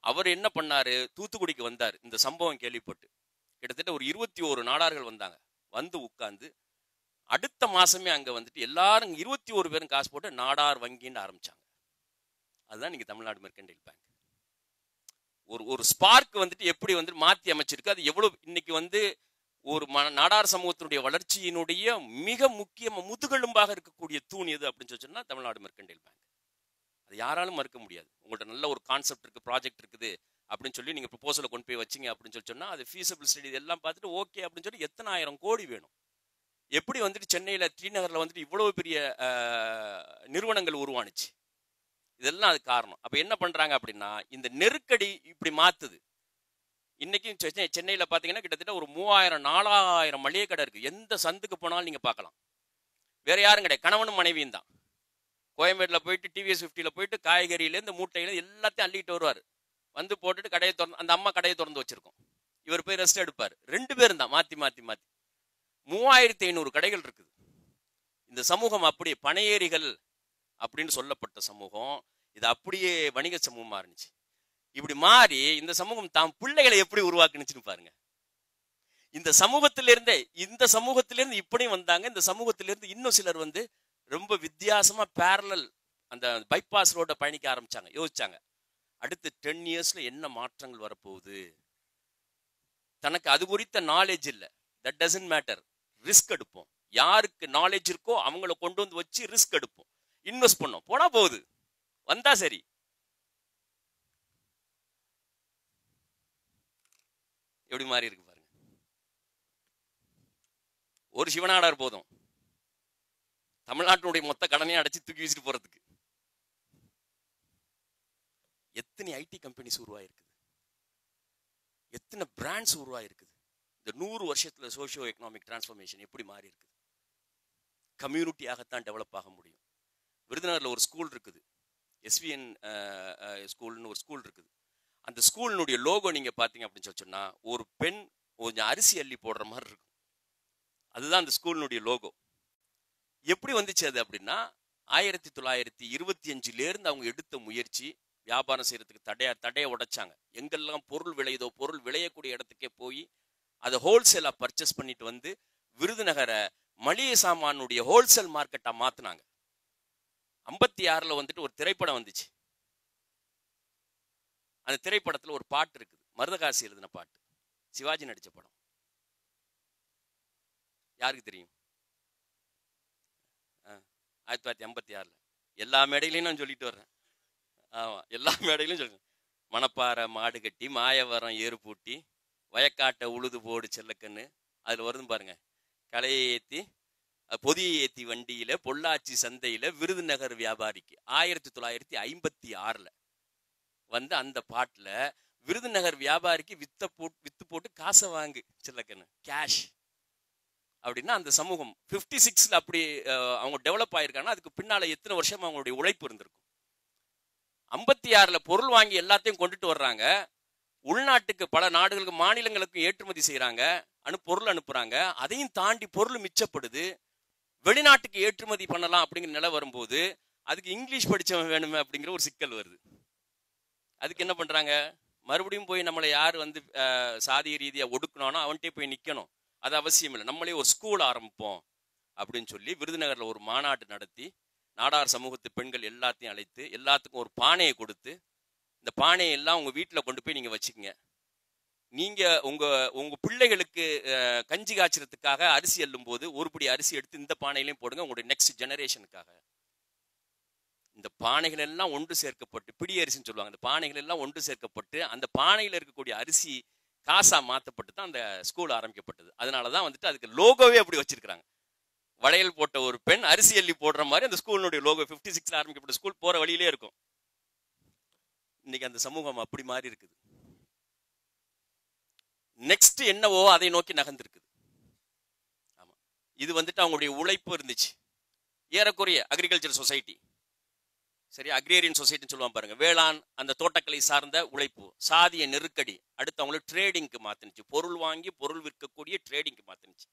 அவர் என்ன பண்ணாரு, தூத்துக்குடிக்கு வந்தார் இந்த சம்பவம் கேள்விப்பட்டு. கிட்டத்தட்ட ஒரு 21 நாடார்கள் வந்தாங்க. வந்து உட்கார்ந்து அடுத்த மாசமே அங்க வந்துட்டு எல்லாரும் 21 பேரும் காசு போட்டு நாடார் வங்கின்னு ஆரம்பிச்சாங்க. அதுதான் இன்னைக்கு தமிழ்நாடு மெர்கன்டைல் பேங்க். ஒரு ஸ்பார்க் வந்துட்டு எப்படி வந்து மாத்தி அமைச்சிருக்கு, அது எவ்வளவு இன்னைக்கு வந்து ஒரு நாடார் சமூகத்தினுடைய வளர்ச்சியினுடைய மிக முக்கிய முதுகெலும்பாக இருக்கக்கூடிய தூண் எது அப்படின்னு சொன்னா தமிழ்நாடு மெர்கன்டைல் பேங்க். அது யாராலும் மறுக்க முடியாது. உங்கள்ட்ட நல்ல ஒரு கான்செப்ட் இருக்கு, ப்ராஜெக்ட் இருக்குது அப்படின்னு சொல்லி நீங்க ப்ரொபோசலை கொண்டு போய் வச்சிங்க அப்படின்னு சொல்லி சொன்னா, அது ஃபீஸபிள் ஸ்டடி எல்லாம் பார்த்துட்டு ஓகே அப்படின்னு சொல்லி எத்தனை ஆயிரம் கோடி வேணும். எப்படி வந்துட்டு சென்னையில ஸ்ரீநகர்ல வந்துட்டு இவ்வளவு பெரிய நிறுவனங்கள் உருவானுச்சு, இதெல்லாம் அது காரணம். அப்ப என்ன பண்றாங்க அப்படின்னா, இந்த நெருக்கடி இப்படி மாத்துது. இன்னைக்கும் சென்னையில பாத்தீங்கன்னா கிட்டத்தட்ட ஒரு 3000-4000 மளிகை கடை இருக்கு. எந்த சந்துக்கு போனாலும் நீங்க பார்க்கலாம். வேற யாரும் கிடையாது, கணவனும் மனைவியும் தான். கோயம்பேடுல போயிட்டு டிவிஎஸ் 50ல போயிட்டு காய்கறியில இந்த மூட்டையில எல்லாத்தையும் அள்ளிட்டு வருவார். வந்து போட்டுட்டு கடையை திறந்து, அந்த அம்மா கடையை திறந்து வச்சிருக்கோம், இவர் போய் ரெஸ்ட் எடுப்பார். 2 பேரும் தான் மாத்தி மாத்தி மாத்தி. 3500 கடைகள் இருக்குது. இந்த சமூகம் அப்படியே பனையேறிகள் அப்படின்னு சொல்லப்பட்ட சமூகம், இது அப்படியே வணிக சமூகமா இருந்துச்சு. இப்படி மாறி இந்த சமூகம் தாம் பிள்ளைகளை எப்படி உருவாக்குனுச்சுன்னு பாருங்க. இந்த சமூகத்திலிருந்து இப்படி வந்தாங்க. இந்த சமூகத்திலிருந்து இன்னும் சிலர் வந்து ரொம்ப வித்தியாசமா பேரலல் அந்த பைபாஸ் ரோட பயணிக்க ஆரம்பிச்சாங்க. யோசிச்சாங்க, அடுத்து 10 இயர்ஸ்ல என்ன மாற்றங்கள் வரப்போகுது. தனக்கு அது குறித்த நாலேஜ் இல்லை, தட் டசன்ட் மேட்டர், ரிஸ்க் எடுப்போம். யாருக்கு நாலேஜ் இருக்கோ அவங்கள கொண்டு வந்து வச்சு ரிஸ்க் எடுப்போம், இன்வெஸ்ட் பண்ணோம், போனா போகுது, வந்தா சரி. எப்படி மாறி இருக்கு பாருங்க. ஒரு சிவனாடார் போதும் தமிழ்நாட்டினுடைய மொத்த கடனையும் அடைச்சு தூக்கி வீசிட்டு போறதுக்கு. எத்தனை ஐடி கம்பெனிஸ் உருவாயிருக்குது, எத்தனை பிராண்ட்ஸ் உருவாயிருக்குது. இந்த 100 வருஷத்துல சோஷியோ எக்கனாமிக் டிரான்ஸ்ஃபர்மேஷன் எப்படி மாறி இருக்குது? கம்யூனிட்டியாகத்தான் டெவலப் ஆக முடியும். விருதுநகர்ல ஒரு ஸ்கூல் இருக்குது, எஸ்விஎன் ஸ்கூல்னு ஒரு ஸ்கூல் இருக்குது. அந்த ஸ்கூலினுடைய லோகோ நீங்க பாத்தீங்க அப்படின்னு சொன்னா ஒரு பெண் கொஞ்சம் அரிசி அள்ளி போடுற மாதிரி இருக்கும். அதுதான் அந்த ஸ்கூலினுடைய லோகோ. எப்படி வந்துச்சு அது அப்படின்னா 1925 அவங்க எடுத்த முயற்சி, வியாபாரம் செய்யறதுக்கு தடையை உடைச்சாங்க. எங்கெல்லாம் பொருள் விளையுதோ பொருள் விளையக்கூடிய இடத்துக்கே போய் அதை ஹோல்சேலா பர்ச்சேஸ் பண்ணிட்டு வந்து விருதுநகரை மளிகை சாமானுடைய ஹோல்சேல் மார்க்கெட்டா மாத்தினாங்க. 56 வந்துட்டு ஒரு திரைப்படம் வந்துச்சு. அந்த திரைப்படத்துல ஒரு பாட்டு இருக்குது, மருதகாசி எழுதின பாட்டு, சிவாஜி நடிச்ச படம். யாருக்கு தெரியும்? 1956 எல்லா மேடையிலையும் நான் சொல்லிட்டு வர்றேன். ஆமா, எல்லா மேடையிலும் சொல்றேன். மணப்பாறை மாடு கட்டி, மாயவரம் ஏறு பூட்டி, வயக்காட்டை உழுது போடு செல்லக்கண்ணு. அதுல வருதும் பாருங்க, கலையை ஏத்தி பொதியை ஏத்தி வண்டியில பொள்ளாச்சி சந்தையில விருதுநகர் வியாபாரிக்கு. 1956 வந்து அந்த பாட்டுல விருதுநகர் வியாபாரிக்கு வித்து போட்டு காசை வாங்கு செல்லக்கண்ணு, கேஷ் அப்படின்னா அந்த சமூகம் 56 அப்படி அவங்க டெவலப் ஆயிருக்காங்கன்னா அதுக்கு பின்னால எத்தனை வருஷம் அவங்களுடைய உழைப்பு இருந்திருக்கும். 56 பொருள் வாங்கி எல்லாத்தையும் கொண்டுட்டு வர்றாங்க. உள்நாட்டுக்கு பல நாடுகளுக்கு மாநிலங்களுக்கு ஏற்றுமதி செய்யறாங்க, பொருள் அனுப்புறாங்க. அதையும் தாண்டி பொருள் மிச்சப்படுது. வெளிநாட்டுக்கு ஏற்றுமதி பண்ணலாம் அப்படிங்கிற நிலை வரும்போது அதுக்கு இங்கிலீஷ் படிச்சவன் வேணுமே அப்படிங்கிற ஒரு சிக்கல் வருது. அதுக்கு என்ன பண்றாங்க? மறுபடியும் போய் நம்மளை யார் வந்து சாதிய ரீதியா ஒடுக்கணும்னா அவன்கிட்டே போய் நிக்கணும், அது அவசியம் இல்லை, நம்மளே ஒரு ஸ்கூல் ஆரம்பிப்போம் அப்படின்னு சொல்லி விருதுநகர்ல ஒரு மாநாட்டு நடத்தி நாடார் சமூகத்து பெண்கள் எல்லாத்தையும் அழைத்து எல்லாத்துக்கும் ஒரு பானையை கொடுத்து, இந்த பானையை எல்லாம் உங்க வீட்டுல கொண்டு போய் நீங்க வச்சுக்கங்க, நீங்க உங்க பிள்ளைகளுக்கு கஞ்சி காய்ச்சறதுக்காக அரிசி அள்ளும் போது ஒரு பிடி அரிசி எடுத்து இந்த பானையிலையும் போடுங்க, உங்களுடைய நெக்ஸ்ட் ஜெனரேஷனுக்காக. இந்த பானைகள் எல்லாம் ஒன்று சேர்க்கப்பட்டு, பிடி அரிசின்னு சொல்லுவாங்க, இந்த பானைகள் எல்லாம் ஒன்று சேர்க்கப்பட்டு அந்த பானையில இருக்கக்கூடிய அரிசி காசா மாற்றப்பட்டு தான் அந்த ஸ்கூல் ஆரம்பிக்கப்பட்டது. அதனாலதான் வந்துட்டு அதுக்கு லோகோவே அப்படி வச்சிருக்காங்க. வளையல் போட்ட ஒரு பெண் அரிசி அள்ளி போடுற மாதிரி அந்த ஸ்கூலினுடைய லோகோ 56 ஆரம்பிக்கப்பட்ட ஸ்கூல் போற வழியிலே இருக்கும். இன்னைக்கு அந்த சமூகம் அப்படி மாறி இருக்குது. நெக்ஸ்ட் என்னவோ அதை நோக்கி நகர்ந்திருக்குது. ஆமா, இது வந்துட்டு அவங்களுடைய உழைப்பு இருந்துச்சு. ஏறக்குறைய அக்ரிகல்ச்சர் சொசைட்டி, சரி, அக்ரேரியன் சொசைட்டின்னு சொல்லுவாங்க பாருங்க, வேளாண் அந்த தோட்டக்கலை சார்ந்த உழைப்பு, சாதிய நெருக்கடி அடுத்து அவங்களுக்கு ட்ரேடிங்க்கு மாத்தினுச்சு, பொருள் வாங்கி பொருள் விற்கக்கூடிய ட்ரேடிங்க்கு மாத்தினுச்சு.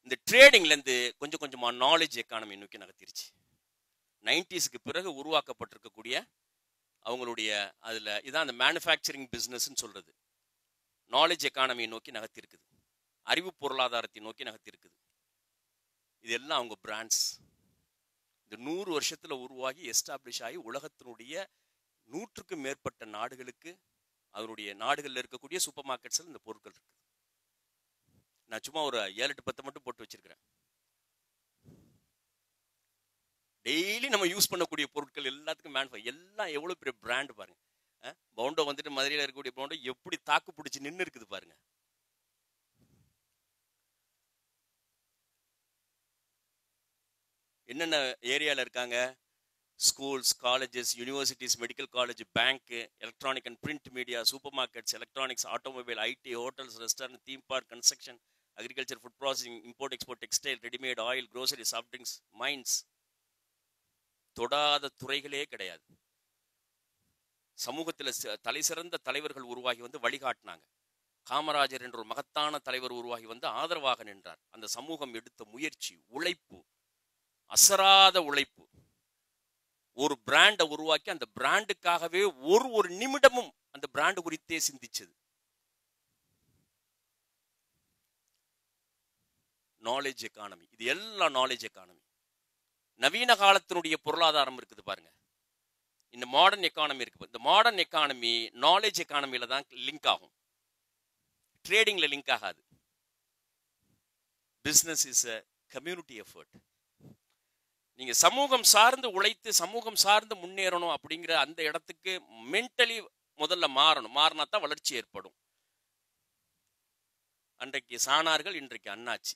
இந்த ட்ரேடிங்ல இருந்து கொஞ்சம் கொஞ்சமா நாலேஜ் எக்கானமி நோக்கி நகர்த்திருச்சு. 90ஸ்க்கு பிறகு உருவாக்கப்பட்டிருக்கக்கூடிய அவங்களுடைய அதுல இதான் அந்த மேனுஃபேக்சரிங் பிசினஸ்ன்னு சொல்றது, நாலேஜ் எக்கானமியை நோக்கி நகர்த்திருக்குது, அறிவு பொருளாதாரத்தை நோக்கி நகர்த்திருக்குது. இதெல்லாம் அவங்க பிராண்ட்ஸ் இந்த 100 வருஷத்துல உருவாகி எஸ்டாப்ளிஷ் ஆகி உலகத்தினுடைய 100க்கும் மேற்பட்ட நாடுகளுக்கு அதனுடைய நாடுகளில் இருக்கக்கூடிய சூப்பர் மார்க்கெட்ஸ்ல இந்த பொருட்கள் இருக்கு. நான் சும்மா ஒரு 7-8 10 மட்டும் போட்டு வச்சிருக்கிறேன். டெய்லி நம்ம யூஸ் பண்ணக்கூடிய பொருட்கள் எல்லாத்துக்கும் எல்லாம் எவ்வளவு பெரிய பிராண்ட் பாருங்க. பவுண்டோ வந்துட்டு மதுரையில் இருக்கக்கூடிய பவுண்டோ எப்படி தாக்கு பிடிச்சி நின்று இருக்குது பாருங்க. என்னென்ன ஏரியால இருக்காங்க? Schools, colleges, universities, medical college, bank, electronic and print media, super markets, electronics, automobile, IT, hotels, restaurant, theme park, construction, agriculture, food processing, import export, textile, readymade, oil, grocery, soft drinks, mines, தொடாத துறைகளே கிடையாது. சமூகத்தில் தலை சிறந்த தலைவர்கள் உருவாகி வந்து வழிகாட்டினாங்க. காமராஜர் என்ற ஒரு மகத்தான தலைவர் உருவாகி வந்து ஆதரவாக நின்றார். அந்த சமூகம் எடுத்த முயற்சி, உழைப்பு, அசராத உழைப்பு, ஒரு பிராண்டை உருவாக்கி அந்த பிராண்டுக்காகவே ஒரு நிமிடமும் அந்த பிராண்டு குறித்தே சிந்திச்சது. நாலேஜ் எக்கானமி, இது எல்லாம் நாலேஜ் எக்கானமி. நவீன காலத்தினுடைய பொருளாதாரம் இருக்குது பாருங்க, இந்த மாடர்ன் எக்கானமி இருக்கு. இந்த மாடர்ன் எக்கானமி நாலேஜ் எக்கானமியில தான் லிங்க் ஆகும், ட்ரேடிங்ல லிங்க் ஆகாது. Business is a community effort. நீங்க சமூகம் சார்ந்து உழைத்து சமூகம் சார்ந்து முன்னேறணும் அப்படிங்கிற அந்த இடத்துக்கு மென்டலி முதல்ல மாறணும். மாறினா தான் வளர்ச்சி ஏற்படும். அன்றைக்கு சாணார்கள், இன்றைக்கு அண்ணாச்சி.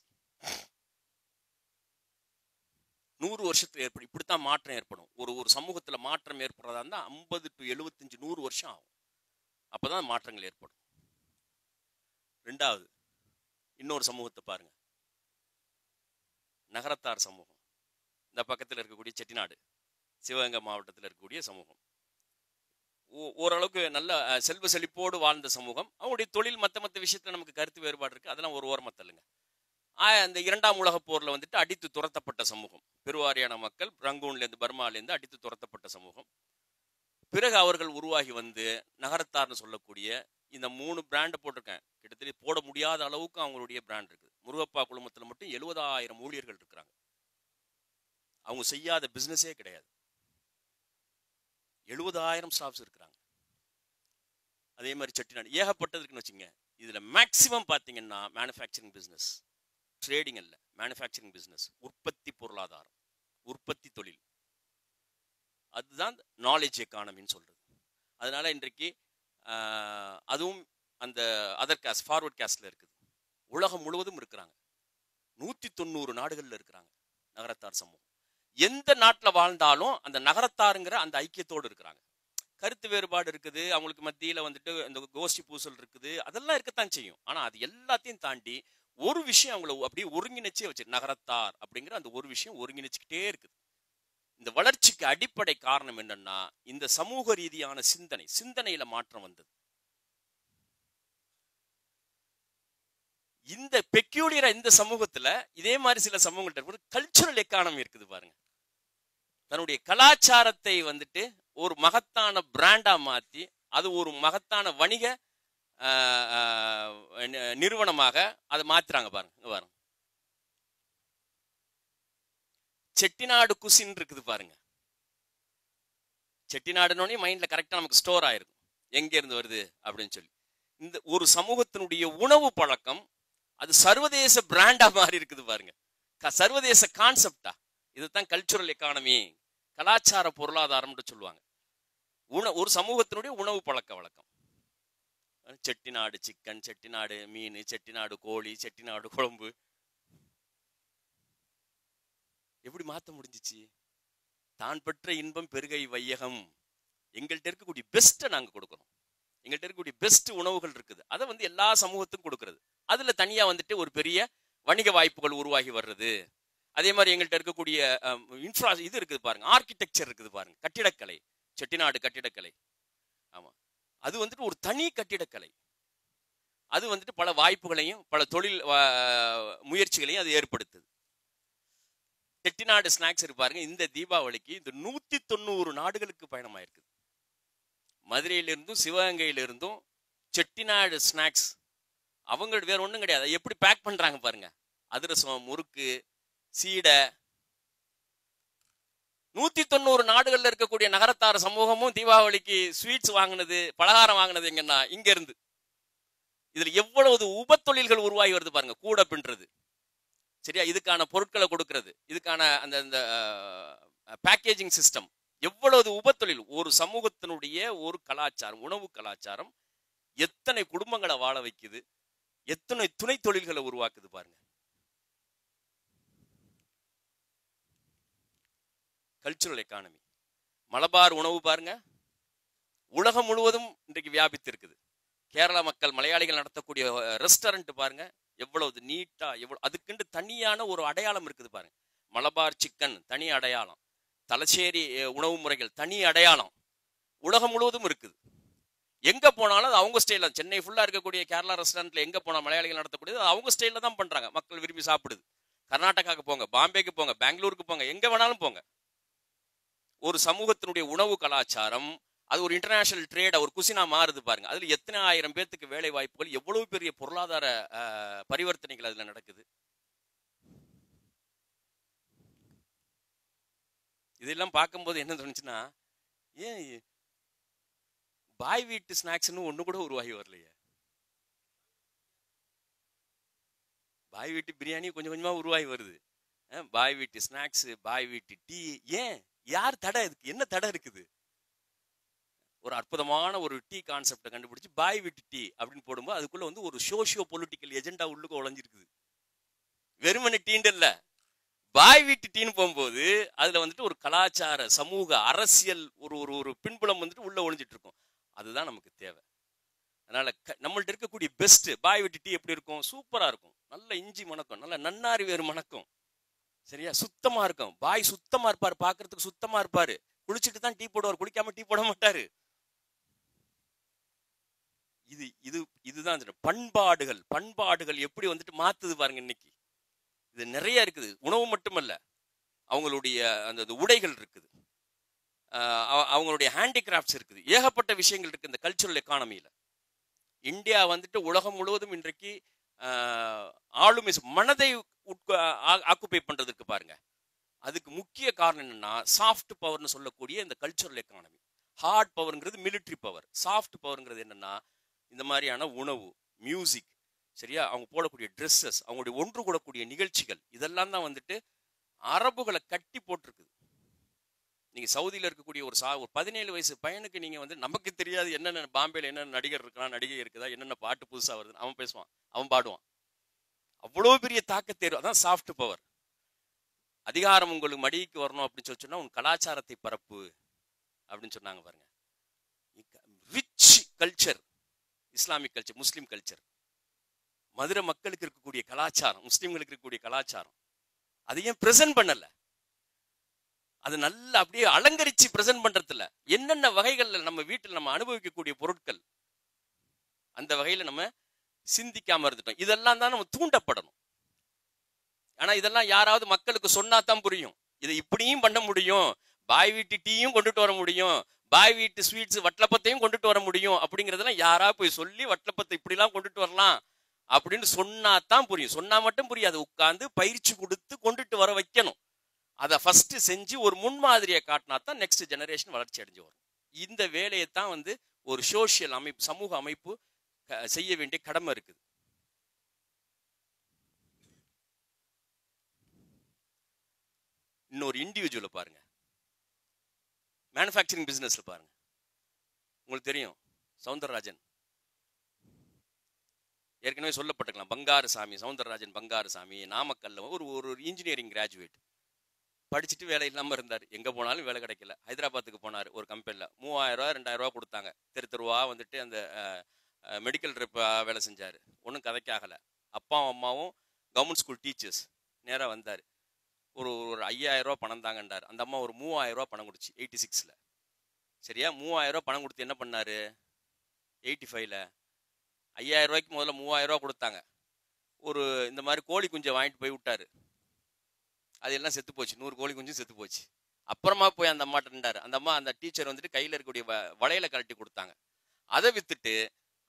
100 வருஷத்துல ஏற்படும். இப்படித்தான் மாற்றம் ஏற்படும். ஒரு சமூகத்துல மாற்றம் ஏற்படுறதா இருந்தா 50 to 75 100 வருஷம் ஆகும். அப்பதான் மாற்றங்கள் ஏற்படும். ரெண்டாவது இன்னொரு சமூகத்தை பாருங்க, நகரத்தார் சமூகம். இந்த பக்கத்தில் இருக்கக்கூடிய செட்டிநாடு, சிவகங்கை மாவட்டத்தில் இருக்கக்கூடிய சமூகம் ஓரளவுக்கு நல்ல செல்வ செழிப்போடு வாழ்ந்த சமூகம். அவங்களுடைய தொழில் மற்ற விஷயத்துல நமக்கு கருத்து வேறுபாடு இருக்கு, அதெல்லாம் ஒரு ஓரமா தள்ளுங்க. அந்த 2ஆம் உலகப் போர்ல வந்துட்டு அடித்து துரத்தப்பட்ட சமூகம், பெருவாரியான மக்கள் ரங்கூன்லேருந்து பர்மாலேருந்து அடித்து துரத்தப்பட்ட சமூகம். பிறகு அவர்கள் உருவாகி வந்து நகரத்தார்னு சொல்லக்கூடிய இந்த 3 பிராண்டை போட்டிருக்கேன். கிட்டத்தட்ட போட முடியாத அளவுக்கு அவங்களுடைய பிராண்ட் இருக்குது. முருகப்பா குழுமத்தில் மட்டும் 70,000 ஊழியர்கள் இருக்கிறாங்க. அவங்க செய்யாத பிசினஸே கிடையாது. 70,000 ஸ்டாஃப்ஸ் இருக்கிறாங்க. அதே மாதிரி செட்டிநாடு ஏகப்பட்டது இருக்குன்னு வச்சுங்க. இதுல மேக்சிமம் பார்த்தீங்கன்னா மேனுஃபேக்சரிங் பிசினஸ், ட்ரேடிங் அல்ல, மேனுஃபேக்சரிங் பிசினஸ், உற்பத்தி பொருளாதாரம், உற்பத்தி தொழில். அதுதான் நாலேஜ் எக்கானமின்னு சொல்றது. அதனால இன்றைக்கு அதுவும் அந்த அதர் காஸ்ட், ஃபார்வர்ட் காஸ்ட்ல இருக்குது. உலகம் முழுவதும் இருக்கிறாங்க. 190 நாடுகள்ல இருக்கிறாங்க நகரத்தார் சமூகம். எந்த நாட்டில் வாழ்ந்தாலும் அந்த நகரத்தாருங்கிற அந்த ஐக்கியத்தோடு இருக்கிறாங்க. கருத்து வேறுபாடு இருக்குது, அவங்களுக்கு மத்தியில் வந்துட்டு இந்த கோஷ்டி பூசல் இருக்குது, அதெல்லாம் இருக்கத்தான் செய்யும். ஆனா அது எல்லாத்தையும் தாண்டி ஒரு விஷயம் அவங்கள அப்படியே ஒருங்கிணைச்சே வச்சு, நகரத்தார் அப்படிங்கிற அந்த ஒரு விஷயம் ஒருங்கிணைச்சுக்கிட்டே இருக்குது. இந்த வளர்ச்சிக்கு அடிப்படை காரணம் என்னன்னா இந்த சமூக ரீதியான சிந்தனையில மாற்றம் வந்தது. இந்த பெக்யூலியரா இந்த சமூகத்துல இதே மாதிரி சில சமூகங்கள்ட்ட கல்ச்சுரல் எக்கானமி இருக்குது பாருங்க. தன்னுடைய கலாச்சாரத்தை வந்துட்டு ஒரு மகத்தான பிராண்டா மாத்தி அது ஒரு மகத்தான வணிக நிறுவனமாக அதை மாத்துறாங்க பாருங்க. செட்டிநாடு குசின் இருக்குது பாருங்க. செட்டிநாடுனோடனே மைண்ட்ல கரெக்டா நமக்கு ஸ்டோர் ஆயிருக்கும் எங்க இருந்து வருது அப்படின்னு சொல்லி. இந்த ஒரு சமூகத்தினுடைய உணவு பழக்கம் அது சர்வதேச பிராண்டா மாறி இருக்குது பாருங்க, சர்வதேச கான்செப்டா. இதுதான் கல்ச்சுரல் எக்கானமி, கலாச்சார பொருளாதாரம் சொல்லுவாங்க. ஒரு சமூகத்தினுடைய உணவு பழக்க வழக்கம். செட்டிநாடு சிக்கன், செட்டிநாடு மீன், செட்டிநாடு கோழி, செட்டிநாடு குழம்பு. எப்படி மாற்ற முடிஞ்சிச்சு? தான் பெற்ற இன்பம் பெருகை வையகம். எங்கள்கிட்ட இருக்கக்கூடிய பெஸ்ட்டை நாங்கள் கொடுக்குறோம். எங்கள்கிட்ட இருக்கக்கூடிய பெஸ்ட் உணவுகள் இருக்குது, அதை வந்து எல்லா சமூகத்துக்கும் கொடுக்கறது. அதுல தனியா வந்துட்டு ஒரு பெரிய வணிக வாய்ப்புகள் உருவாகி வர்றது. அதே மாதிரி எங்கள்கிட்ட இருக்கக்கூடிய இது இருக்குது பாருங்க, ஆர்கிடெக்சர் இருக்குது பாருங்க, கட்டிடக்கலை, செட்டிநாடு கட்டிடக்கலை. ஆமா, அது வந்துட்டு ஒரு தனி கட்டிடக்கலை. அது வந்துட்டு பல வாய்ப்புகளையும் பல தொழில் முயற்சிகளையும் அது ஏற்படுத்துது. செட்டிநாடு ஸ்நாக்ஸ் இருக்கு பாருங்க, இந்த தீபாவளிக்கு இந்த 190 நாடுகளுக்கு பயணமாயிருக்குது. மதுரையிலிருந்தும் சிவகங்கையிலிருந்தும் செட்டிநாடு ஸ்நாக்ஸ். அவங்க வேற ஒன்றும் கிடையாது, எப்படி பேக் பண்றாங்க பாருங்க. அதிரசம், முறுக்கு, சீடை. 190 நாடுகள்ல இருக்கக்கூடிய நகரத்தார சமூகமும் தீபாவளிக்கு ஸ்வீட்ஸ் வாங்கினது, பலகாரம் வாங்கினது எங்கன்னா இங்க இருந்து. இதுல எவ்வளவு உபத்தொழில்கள் உருவாகி வருது பாருங்க. கூட பின்றது, சரியா, இதுக்கான பொருட்களை கொடுக்கறது, இதுக்கான அந்த பேக்கேஜிங் சிஸ்டம், எவ்வளவு உபத்தொழில். ஒரு சமூகத்தினுடைய ஒரு கலாச்சாரம், உணவு கலாச்சாரம் எத்தனை குடும்பங்களை வாழ வைக்குது, எத்தனை துணை தொழில்களை உருவாக்குது பாருங்க. Cultural economy. மலபார் உணவு பாருங்க, உலகம் முழுவதும் இன்றைக்கு வியாபித்து இருக்குது. கேரளா மக்கள், மலையாளிகள் நடத்தக்கூடிய ரெஸ்டாரண்ட் பாருங்க, எவ்வளவு நீட்டா, எவ்வளவு அதுக்குண்டு தனியான ஒரு அடையாளம் இருக்குது பாருங்க. மலபார் சிக்கன் தனி அடையாளம், தலச்சேரி உணவு முறைகள் தனி அடையாளம், உலகம் முழுவதும் இருக்குது. எங்க போனாலும் அது அவங்க ஸ்டைல. சென்னை ஃபுல்லா இருக்கக்கூடிய கேரளா ரெஸ்டாரண்ட்ல எங்க போனா மலையாளிகள் நடத்தக்கூடியது அவங்க ஸ்டைல தான் பண்றாங்க. மக்கள் விரும்பி சாப்பிடுது. கர்நாடகாவுக்கு போங்க, பாம்பேக்கு போங்க, பெங்களூருக்கு போங்க, எங்க வேணாலும் போங்க. ஒரு சமூகத்தினுடைய உணவு கலாச்சாரம் அது ஒரு இன்டர்நேஷனல் ட்ரேட், ஒரு குசினா மாறுது பாருங்க. அதுல எத்தனை ஆயிரம் பேர்த்துக்கு வேலை வாய்ப்புகள், எவ்வளவு பெரிய பொருளாதார பரிவர்த்தனைகள் அதுல நடக்குது. இதெல்லாம் பார்க்கும்போது என்ன தோணுச்சுன்னா, ஏன் பாய் வீட்டு ஸ்நாக்ஸ்னு ஒண்ணு கூட உருவாகி வரலையே. பாய் வீட்டு பிரியாணி கொஞ்சம் கொஞ்சமா உருவாகி வருது. பாய் வீட்டு ஸ்நாக்ஸ், பாய் வீட்டு டீ. ஏன், யார் தடை? இதுக்கு என்ன தடை இருக்குது? ஒரு அற்புதமான ஒரு டீ கான்செப்டை கண்டுபிடிச்சு பாய் வீட்டு டீ அப்படின்னு போடும்போது அதுக்குள்ள வந்து ஒரு சோசியோ பொலிட்டிக்கல் எஜெண்டா உள்ளுக்கு உழைஞ்சிருக்குது. வெறுமனே டீண்டு இல்ல, பாய் வீட்டு டீன்னு போகும்போது அதுல வந்துட்டு ஒரு கலாச்சார, சமூக, அரசியல் ஒரு ஒரு பின்புலம் வந்துட்டு உள்ள ஒளிஞ்சிட்டு இருக்கும். அதுதான் நமக்கு தேவை. அதனால நம்மள்ட்ட இருக்கக்கூடிய பெஸ்ட் பாய் வீட்டு டீ எப்படி இருக்கும்? சூப்பரா இருக்கும். நல்ல இஞ்சி மணக்கும், நல்ல நன்னாரி வேறு மணக்கும், சரியா? சுத்தமா இருக்கும். பாய் சுத்தமா இருப்பாரு, பாக்குறதுக்கு சுத்தமா இருப்பாரு. குளிச்சுட்டு தான் டீ போடுவார், குளிக்காம டீ போட மாட்டாரு. இதுதான் பண்பாடுகள். பண்பாடுகள் எப்படி வந்துட்டு மாத்துது பாருங்க இன்னைக்கு. இது நிறைய இருக்குது. உணவு மட்டுமல்ல, அவங்களுடைய அந்த உடைகள் இருக்குது, அவங்களுடைய ஹேண்டிகிராஃப்ட்ஸ் இருக்குது, ஏகப்பட்ட விஷயங்கள் இருக்கு இந்த கல்ச்சுரல் எக்கானமியில. இந்தியா வந்துட்டு உலகம் முழுவதும் இன்றைக்கு ஆளுமை மனதை ஆக்குபை பண்றதுக்கு பாருங்க. அதுக்கு முக்கிய காரணம் என்னன்னா, சாஃப்ட் பவர்னு சொல்லக்கூடிய இந்த கல்ச்சுரல் எக்கானமி. ஹார்ட் பவர்ங்கிறது மிலிட்ரி பவர். சாஃப்ட் பவர்ங்கிறது என்னன்னா, இந்த மாதிரியான உணவு, மியூசிக், சரியா, அவங்க போடக்கூடிய ட்ரெஸ்ஸஸ், அவங்களுடைய ஒன்று கூடக்கூடிய நிகழ்ச்சிகள், இதெல்லாம் தான் வந்துட்டு அரபுகளை கட்டி போட்டிருக்குது. நீங்க சவுதியில இருக்கக்கூடிய ஒரு 17 வயசு பையனுக்கு நீங்க வந்து, நமக்கு தெரியாது என்னென்ன பாம்பேல என்னென்ன நடிகர் இருக்கலாம், நடிகை இருக்குதா, என்னென்ன பாட்டு புதுசா வருது, அவன் பேசுவான், அவன் பாடுவான். அவ்வளவு பெரிய தாக்கத்தேர்வு. அதான் சாஃப்ட் பவர். அதிகாரம் உங்களுக்கு மடிக்கு வரணும் அப்படின்னு சொன்னா உன் கலாச்சாரத்தை பரப்பு அப்படின்னு சொன்னாங்க பாருங்க. ரிச் கல்ச்சர், இஸ்லாமிக் கல்ச்சர், முஸ்லிம் கல்ச்சர், மதுரை மக்களுக்கு இருக்கக்கூடிய கலாச்சாரம், முஸ்லிம்களுக்கு இருக்கக்கூடிய கலாச்சாரம், அதையும் பிரசன்ட் பண்ணல. அது நல்லா அப்படியே அலங்கரிச்சு பிரசன்ட் பண்றதுல என்னென்ன வகைகள்ல நம்ம வீட்டில் நம்ம அனுபவிக்கக்கூடிய பொருட்கள், அந்த வகையில நம்ம சிந்திக்காம இருந்துட்டோம். இதெல்லாம் தான் நம்ம தூண்டப்படணும். ஆனா இதெல்லாம் யாராவது மக்களுக்கு சொன்னா தான் புரியும். இதை இப்படியும் பண்ண முடியும், பாய் வீட்டு டீயும் கொண்டுட்டு வர முடியும், பாய் வீட்டு ஸ்வீட்ஸ் வட்டலப்பத்தையும் கொண்டுட்டு வர முடியும் அப்படிங்கிறதெல்லாம் யாராவது போய் சொல்லி வட்டலப்பத்தை இப்படிலாம் கொண்டுட்டு வரலாம் அப்படின்னு சொன்னா தான் புரியும். சொன்னா மட்டும் புரியாது, உட்கார்ந்து பயிற்சி கொடுத்து கொண்டுட்டு வர வைக்கணும். அதை ஃபர்ஸ்ட் செஞ்சு ஒரு முன்மாதிரியை காட்டினா தான் நெக்ஸ்ட் ஜெனரேஷன் வளர்ச்சி அடைஞ்சு வரும். இந்த வேலையை தான் வந்து ஒரு சோசியல் அமைப்பு, சமூக அமைப்பு செய்ய வேண்டிய கடமை இருக்குது. இன்னொரு இண்டிவிஜுவலை பாருங்க, மேனுஃபேக்சரிங் பிசினஸ்ல பாருங்க. உங்களுக்கு தெரியும் சவுந்தரராஜன், ஏற்கனவே சொல்லப்பட்டிருக்கலாம், பங்காரசாமி, சவுந்தரராஜன் பங்காரசாமி, நாமக்கல்ல ஒரு இன்ஜினியரிங் கிராஜுவேட், படிச்சுட்டு வேலை இல்லாமல் இருந்தார். எங்கே போனாலும் வேலை கிடைக்கல. ஹைதராபாத்துக்கு போனார். ஒரு கம்பெனியில் 3000 ரூபா 2000 ரூபா கொடுத்தாங்க. தெருவா வந்துட்டு அந்த மெடிக்கல் ரெப் வேலை செஞ்சார். ஒன்றும் கதைக்காகலை. அப்பாவும் அம்மாவும் கவர்மெண்ட் ஸ்கூல் டீச்சர்ஸ். நேராக வந்தார். ஒரு 5000 ரூபா பணம் தாங்கண்டார். அந்த அம்மா ஒரு 3000 ரூபா பணம் கொடுச்சு 86ல். சரியா, 3000 ரூபா பணம் கொடுத்து என்ன பண்ணார்? 85ல் 5000 ரூபாய்க்கு முதல்ல 3000 ரூபா கொடுத்தாங்க. ஒரு இந்த மாதிரி கோழி குஞ்சை வாங்கிட்டு போய் விட்டாரு. அது எல்லாம் செத்து போச்சு. 100 கோழி குஞ்சும் செத்து போச்சு. அப்புறமா போய் அந்த அம்மாட்ட நின்றாரு. அந்த அம்மா, அந்த டீச்சர் வந்துட்டு கையில் இருக்கக்கூடிய வளையலை கழட்டி கொடுத்தாங்க. அதை வித்துட்டு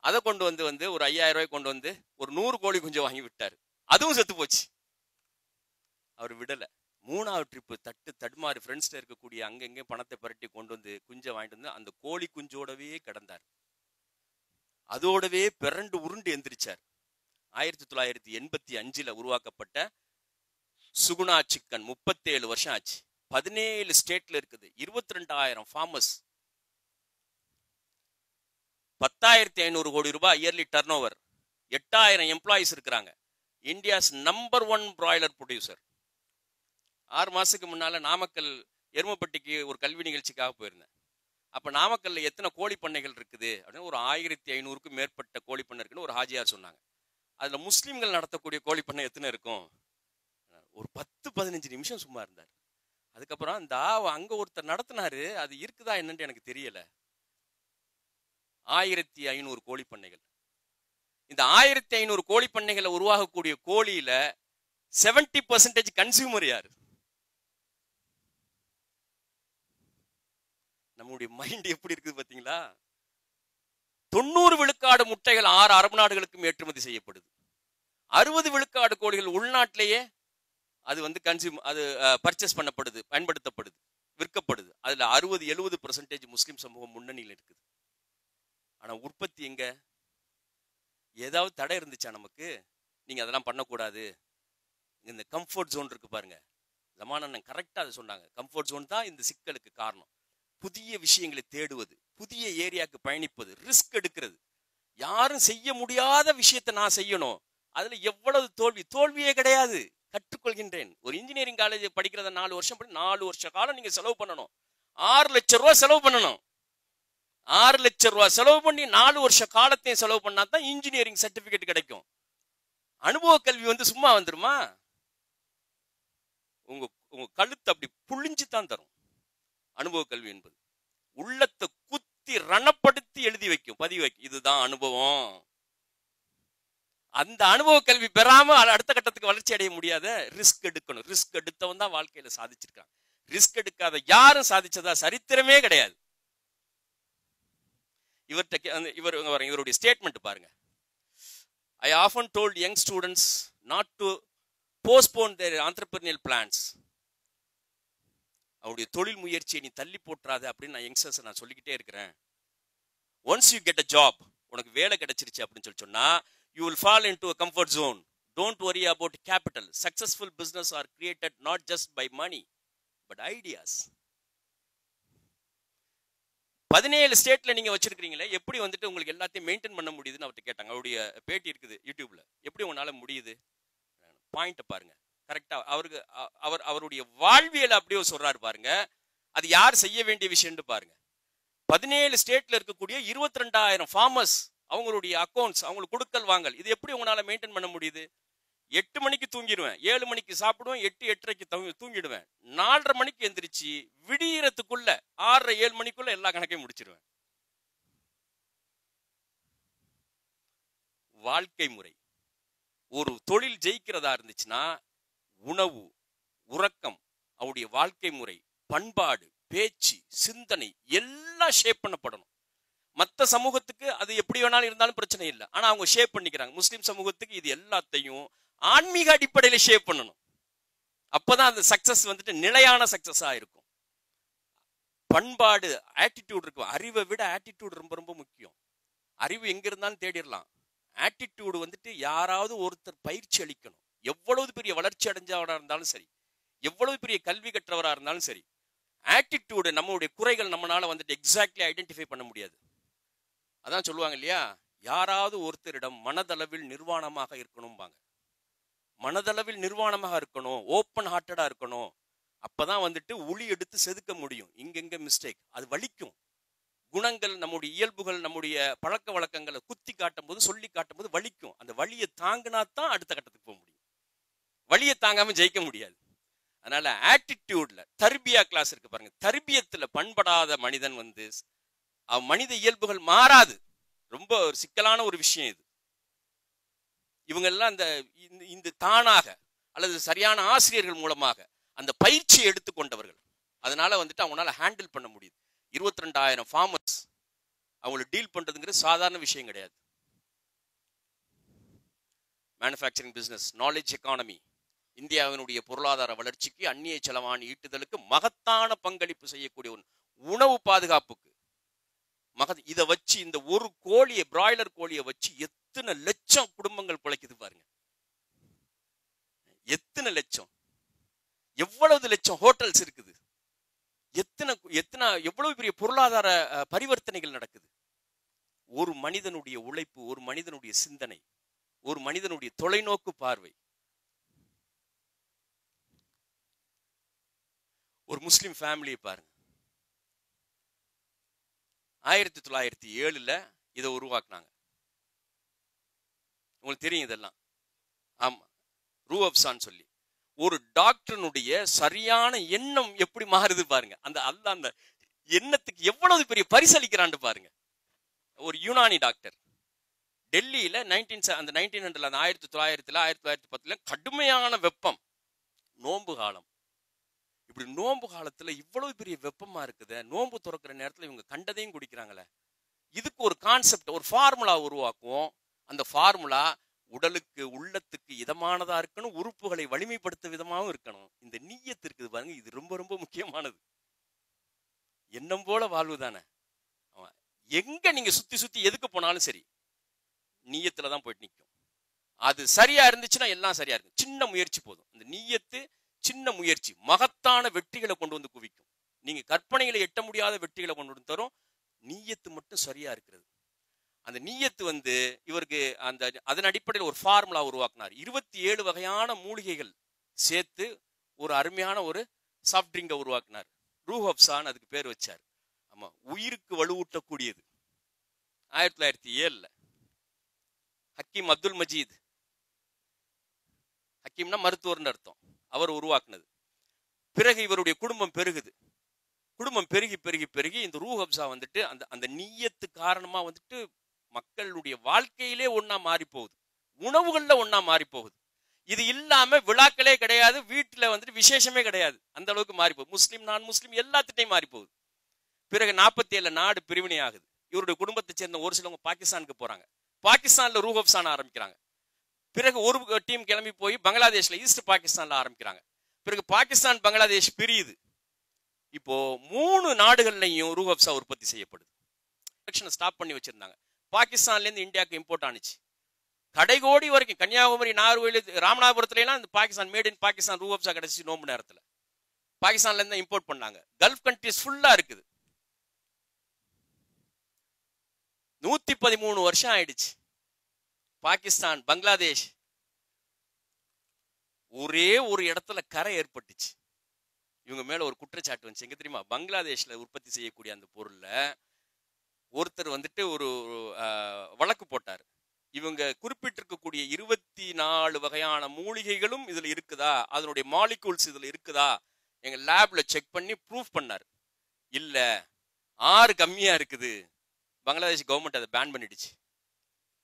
அதை கொண்டு வந்து ஒரு 5000 ரூபாய் கொண்டு வந்து ஒரு 100 கோழி குஞ்சை வாங்கி விட்டார். அதுவும் செத்து போச்சு. அவர் விடலை. 3வது ட்ரிப்பு தடுமாறி ஃப்ரெண்ட்ஸ்ல இருக்கக்கூடிய அங்கங்கே பணத்தை பரட்டி கொண்டு வந்து குஞ்சை வாங்கிட்டு வந்து அந்த கோழி குஞ்சோடவே கிடந்தார். அதோடவே பிறண்டு உருண்டு எந்திரிச்சார். 1985ல் உருவாக்கப்பட்ட சுகுணா சிக்கன் 37 வருஷம் ஆச்சு. 17 ஸ்டேட்ல இருக்குது. 22,000 ஃபார்மர்ஸ், 10,500 கோடி ரூபாய் இயர்லி டர்ன் ஓவர், 8,000 எம்ப்ளாயிஸ் இருக்கிறாங்க. India's number 1 broiler producer. 6 மாசத்துக்கு முன்னால நாமக்கல் எருமப்பட்டிக்கு ஒரு கல்வி நிகழ்ச்சிக்காக போயிருந்தேன். அப்ப நாமக்கல்ல எத்தனை கோழி பண்ணைகள் இருக்குது அப்படின்னு, ஒரு 1500க்கும் மேற்பட்ட கோழி பண்ணை இருக்குன்னு ஒரு ஹாஜியார் சொன்னாங்க. அதுல முஸ்லிம்கள் நடத்தக்கூடிய கோழி பண்ணை எத்தனை இருக்கும்? ஒரு 10-15 நிமிஷம் சும்மா இருந்தார். அதுக்கப்புறம் இந்த அங்க ஒருத்தர் நடத்தினாரு, அது இருக்குதா என்னன்னு எனக்கு தெரியல. 1500 கோழி பண்ணைகள். இந்த 1500 கோழி பண்ணைகளை உருவாகக்கூடிய கோழியில 70% கன்சியூமர் யாரு? நம்முடைய மைண்ட் எப்படி இருக்குது பாத்தீங்களா? 90 விழுக்காடு முட்டைகள் 6 அரபு நாடுகளுக்கும் ஏற்றுமதி செய்யப்படுது. 60 விழுக்காடு கோழிகள் உள்நாட்டிலேயே அது வந்து அது பர்ச்சேஸ் பண்ணப்படுது, பயன்படுத்தப்படுது, விற்கப்படுது. அதுல 60-70% முஸ்லிம் சமூகம் முன்னணியில் இருக்குது. ஆனா உற்பத்தி எங்க? ஏதாவது தடை இருந்துச்சா நமக்கு? நீங்க அதெல்லாம் பண்ணக்கூடாது. இந்த கம்ஃபர்ட் ஜோன் இருக்கு பாருங்க. ஜமானன் கரெக்டா அதை சொன்னாங்க. கம்ஃபர்ட் ஜோன் தான் இந்த சிக்கலுக்கு காரணம். புதிய விஷயங்களை தேடுவது, புதிய ஏரியாவுக்கு பயணிப்பது, ரிஸ்க் எடுக்கிறது. யாரும் செய்ய முடியாத விஷயத்தை நான் செய்யணும். அதுல எவ்வளவு தோல்வியே கிடையாது. கற்றுக்கொள்கின்றேன். ஒரு இன்ஜினியரிங் காலேஜ் படிக்கிறத 4 வருஷம் 4 வருஷ காலம் நீங்க செலவு பண்ணணும். 6 லட்சம் ரூபாய் செலவு பண்ணணும். 6 லட்சம் ரூபாய் செலவு பண்ணி 4 வருஷ காலத்தையும் செலவு பண்ணா தான் இன்ஜினியரிங் சர்டிபிகேட் கிடைக்கும். அனுபவ கல்வி வந்து சும்மா வந்துருமா? உங்க உங்க கழுத்து அப்படி புழிஞ்சு தான் தரும். அனுபவ கல்வி என்பது உள்ளத்தை குத்தி ரணப்படுத்தி எழுதி வைக்கும், பதிவு வைக்கும். இதுதான் அனுபவம். அந்த அனுபவ கல்வி பெறாம அடுத்த கட்டத்துக்கு வளர்ச்சி அடைய முடியாத. ரிஸ்க் எடுக்கணும். ரிஸ்க் எடுத்தவன் தான் வாழ்க்கையில சாதிச்சிருக்கான். ரிஸ்க் எடுக்காத யாரும் சாதிச்சதா சரித்திரமே கிடையாது. இவருடைய ஸ்டேட்மெண்ட் பாருங்க. I often told young students not to postpone their entrepreneurial plans. அவருடைய தொழில் முயற்சியை நீ தள்ளி போட்டுறாத அப்படின்னு நான் யங்ஸ்டர்ஸ் நான் சொல்லிக்கிட்டே இருக்கிறேன். Once you get a job, உனக்கு வேலை கிடைச்சிருச்சு அப்படின்னு சொன்னா you will fall into a comfort zone. Don't worry about capital. Successful business are created not just by money but ideas. 17 ஸ்டேட்ல நீங்க வச்சிருக்கீங்களே, எப்படி வந்துட்டு உங்களுக்கு எல்லாத்தையும் மெயின்டைன் பண்ண முடியுதுன்னு அவர்கிட்ட கேட்டாங்க. அவருடைய பேட்டி இருக்குது யூடியூப்ல. எப்படி உங்களால முடியுது? பாயிண்ட் பாருங்க. கரெக்டா அவருடைய வாழ்வியல் அப்படியே சொல்றாரு பாருங்க. அது யார் செய்ய வேண்டிய விஷயம்னு பாருங்க. 17 ஸ்டேட்ல இருக்கக்கூடிய 22,000 ஃபார்மர்ஸ், அவங்களுடைய அக்கௌண்ட்ஸ், அவங்களுக்கு கொடுக்கல் வாங்கல், இது எப்படி உங்களால மெயின்டைன் பண்ண முடியுது? 8 மணிக்கு தூங்கிடுவேன், 7 மணிக்கு சாப்பிடுவேன், 8-8:30க்கு தூங்கிடுவேன், 4:30 மணிக்கு எந்திரிச்சு விடியறதுக்குள்ள 6:30-7 மணிக்குள்ள எல்லா கணக்கையும் முடிச்சிருவேன். வாழ்க்கை முறை. ஒரு தொழில் ஜெயிக்கிறதா இருந்துச்சுன்னா உணவு, உறக்கம், அவருடைய வாழ்க்கை முறை, பண்பாடு, பேச்சு, சிந்தனை எல்லாம் ஷேப் பண்ணப்படணும். மற்ற சமூகத்துக்கு அது எப்படி வேணாலும் இருந்தாலும் பிரச்சனை இல்லை. ஆனா அவங்க ஷேப் பண்ணிக்கிறாங்க. முஸ்லிம் சமூகத்துக்கு இது எல்லாத்தையும் ஆன்மீக அடிப்படையில ஷேப் பண்ணணும். அப்பதான் அந்த சக்சஸ் வந்துட்டு நிலையான சக்சஸா இருக்கும். பண்பாடு, ஆட்டிடியூட் இருக்கும். அறிவை விட ஆட்டிடியூட் ரொம்ப ரொம்ப முக்கியம். அறிவு எங்க இருந்தாலும் தேடிடலாம். ஆட்டிடியூடு வந்துட்டு யாராவது ஒருத்தர் பயிற்சி அளிக்கணும். எவ்வளவு பெரிய வளர்ச்சி அடைஞ்சவரா இருந்தாலும் சரி, எவ்வளவு பெரிய கல்வி கற்றவரா இருந்தாலும் சரி, ஆட்டிடியூடு, நம்மளுடைய குறைகள் நம்மளால வந்துட்டு எக்ஸாக்ட்லி ஐடென்டிஃபை பண்ண முடியாது. அதான் சொல்லுவாங்க இல்லையா, யாராவது ஒருத்தரிடம் மனதளவில் நிர்வாணமாக இருக்கணும்பாங்க. மனதளவில் நிர்வாணமாக இருக்கணும், ஓப்பன் ஹார்ட்டடா இருக்கணும். அப்பதான் வந்துட்டு உளி எடுத்து செதுக்க முடியும். இங்கெங்க மிஸ்டேக், அது வலிக்கும். குணங்கள், நம்முடைய இயல்புகள், நம்முடைய பழக்க வழக்கங்களை குத்தி காட்டும் போது, சொல்லி காட்டும் போது வலிக்கும். அந்த வலியை தாங்கினா தான் அடுத்த கட்டத்துக்கு போக முடியும். வலியை தாங்காம ஜெயிக்க முடியாது. அதனால ஆட்டிடியூட்ல தர்பியா கிளாஸ் இருக்கு பாருங்க. தர்பியத்துல பண்படாத மனிதன் வந்து மனித இயல்புகள் மாறாது. ரொம்ப ஒரு சிக்கலான ஒரு விஷயம் இது. இவங்க எல்லாம் இந்த தானாக அல்லது சரியான ஆசிரியர்கள் மூலமாக அந்த பயிற்சியை எடுத்துக்கொண்டவர்கள். அதனால வந்துட்டு அவங்களால ஹேண்டில் பண்ண முடியுது. 22,000 ஃபார்மர்ஸ் அவங்களை டீல் பண்றதுங்கிறது சாதாரண விஷயம் கிடையாது. மேனுஃபேக்சரிங் பிசினஸ், நாலேஜ் எக்கானமி, இந்தியாவினுடைய பொருளாதார வளர்ச்சிக்கு, அந்நிய செலவாணி ஈட்டுதலுக்கு மகத்தான பங்களிப்பு செய்யக்கூடிய உணவு பாதுகாப்புக்கு இதை வச்சு இந்த ஒரு கோழியை, பிராய்லர் கோழியை வச்சு எத்தனை லட்சம் குடும்பங்கள் பிழைக்குது பாருங்க. எத்தனை லட்சம், எவ்வளவு லட்சம் ஹோட்டல்ஸ் இருக்குது, எவ்வளவு பெரிய பொருளாதார பரிவர்த்தனைகள் நடக்குது. ஒரு மனிதனுடைய உழைப்பு, ஒரு மனிதனுடைய சிந்தனை, ஒரு மனிதனுடைய தொலைநோக்கு பார்வை. ஒரு முஸ்லிம் ஃபேமிலியை பாருங்க. 1907 இதை உருவாக்குனாங்க. உங்களுக்கு தெரியும் இதெல்லாம். ஆமா, ரூ அப்சான் சொல்லி ஒரு டாக்டருடைய சரியான எண்ணம் எப்படி மாறுது பாருங்க. அந்த எண்ணத்துக்கு எவ்வளவு பெரிய பரிசளிக்கிறான்னு பாருங்க. ஒரு யூனானி டாக்டர் டெல்லியில 1900 1910 கடுமையான வெப்பம், நோன்பு காலம். இப்படி நோன்பு காலத்துல இவ்வளவு பெரிய வெப்பமா இருக்குது. நோன்பு துறக்கிற நேரத்துல இவங்க கண்டதையும் குடிக்கிறாங்களே. இதுக்கு ஒரு கான்செப்ட், ஒரு ஃபார்முலா உருவாக்குவோம். அந்த ஃபார்முலா உடலுக்கு, உள்ளத்துக்கு இதமானதா இருக்கணும், உறுப்புகளை வலிமைப்படுத்த விதமாகவும் இருக்கணும். இந்த நீயத்து இருக்குது பாருங்க, இது ரொம்ப ரொம்ப முக்கியமானது. எண்ணம் போல வாழ்வு தானே. எங்க நீங்க சுத்தி சுத்தி எதுக்கு போனாலும் சரி, நீயத்துலதான் போயிட்டு நிற்கும். அது சரியா இருந்துச்சுன்னா எல்லாம் சரியா இருக்கும். சின்ன முயற்சி போதும். அந்த நீயத்து, சின்ன முயற்சி மகத்தான வெற்றிகளை கொண்டு வந்து குவிக்கும். நீங்க கற்பனைகளை எட்ட முடியாத வெற்றிகளை கொண்டு வந்து தரும். நீயத்து மட்டும் சரியா இருக்கிறது. அந்த நீயத்து வந்து இவருக்கு அதன் அடிப்படையில் ஒரு ஃபார்முலா உருவாக்குனார். 27 வகையான மூலிகைகள் சேர்த்து ஒரு அருமையான ஒரு சாஃப்ட் ட்ரிங்கை உருவாக்குனார். ரூ அப்சான் அதுக்கு பேர் வச்சார். ஆமா, உயிருக்கு வலுவூட்டக்கூடியது. 1907 ஹக்கீம் அப்துல் மஜீத், ஹக்கீம்னா மருத்துவர்னு அர்த்தம், அவர் உருவாக்குனது. பிறகு இவருடைய குடும்பம் பெருகுது. குடும்பம் பெருகி பெருகி பெருகி இந்த ரூஹ் அப்சா வந்துட்டு அந்த அந்த நீயத்து காரணமா வந்துட்டு மக்களுடைய வாழ்க்கையிலே ஒன்னா மாறி போகுது, உணவுகள்ல ஒன்னா மாறி போகுது. இது இல்லாம விழாக்களே கிடையாது, வீட்டுல வந்துட்டு விசேஷமே கிடையாது, அந்த அளவுக்கு மாறி போகுது. முஸ்லீம் நான் முஸ்லீம் எல்லாத்திட்டையும் மாறி போகுது. பிறகு 47 நாடு பிரிவினை ஆகுது. இவருடைய குடும்பத்தை சேர்ந்த ஒரு சிலவங்க பாகிஸ்தானுக்கு போறாங்க. பாகிஸ்தான்ல ரூஹ் அப்சான ஆரம்பிக்கிறாங்க. பிறகு ஒரு டீம் கிளம்பி போய் பங்களாதேஷ்ல ஈஸ்ட் பாகிஸ்தான்ல ஆரம்பிக்கிறாங்க. பிறகு பாகிஸ்தான் பங்களாதேஷ் பிரியுது. இப்போ 3 நாடுகள்லையும் ரூஹ் அப்சா உற்பத்தி செய்யப்படுது. ஸ்டாப் பண்ணி வச்சிருந்தாங்க. பாகிஸ்தான்ல இருந்து இந்தியாவுக்கு இம்போர்ட் ஆனிச்சு. கடைகோடி வரைக்கும் கன்னியாகுமரி, நாகர்கோவில், ராமநாதபுரத்துல எல்லாம் இந்த பாகிஸ்தான் மேட் இன் பாகிஸ்தான் ரூஹ் அப்சா கிடைச்சி. நோம்பு நேரத்துல பாகிஸ்தான்ல இருந்து இம்போர்ட் பண்ணாங்க. கல்ஃப் கண்ட்ரிஸ் ஃபுல்லா இருக்குது. 113 வருஷம் ஆயிடுச்சு. பாகிஸ்தான் பங்களாதேஷ் ஒரே ஒரு இடத்துல கரை ஏற்பட்டுச்சு. இவங்க மேல ஒரு குற்றச்சாட்டு வந்துச்சு. எங்க தெரியுமா? பங்களாதேஷ்ல உற்பத்தி செய்யக்கூடிய அந்த பொருள்ல ஒருத்தர் வந்துட்டு ஒரு வழக்கு போட்டார். இவங்க குறிப்பிட்டிருக்கக்கூடிய 24 வகையான மூலிகைகளும் இதுல இருக்குதா, அதனுடைய மாலிகூல்ஸ் இதுல இருக்குதா, எங்க லேப்ல செக் பண்ணி ப்ரூஃப் பண்ணார். இல்ல 6 கம்மியா இருக்குது. பங்களாதேஷ் கவர்மெண்ட் அதை பேன் பண்ணிடுச்சு.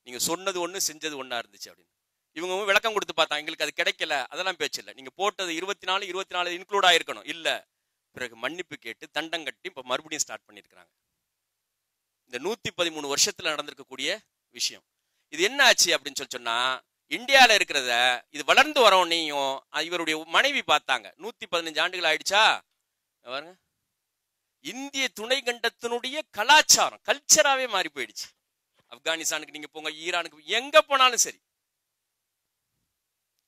நீங்க சொன்னது ஒண்ணு செஞ்சது ஒண்ணா இருந்துச்சு அப்படின்னு. இவங்க விளக்கம் கொடுத்து பார்த்தாங்க, எங்களுக்கு அது கிடைக்கல, அதெல்லாம் பேச்சு இல்லை, நீங்க போட்டது 24 இன்க்ளூட் ஆயிருக்கணும். இல்ல. பிறகு மன்னிப்பு கேட்டு தண்டம் கட்டி இப்ப மறுபடியும் ஸ்டார்ட் பண்ணிருக்காங்க. இந்த 113 வருஷத்துல நடந்திருக்கக்கூடிய விஷயம். இது என்ன ஆச்சு அப்படின்னு சொன்னா, இந்தியாவில இருக்கிறத இது வளர்ந்து வரவனையும் இவருடைய மனைவி பார்த்தாங்க. 115 ஆண்டுகள் ஆயிடுச்சா பாருங்க. இந்திய துணை கண்டத்தினுடைய கலாச்சாரம் கல்ச்சராவே மாறி போயிடுச்சு. ஆப்கானிஸ்தானுக்கு நீங்க போங்க, ஈரானுக்கு, எங்க போனாலும் சரி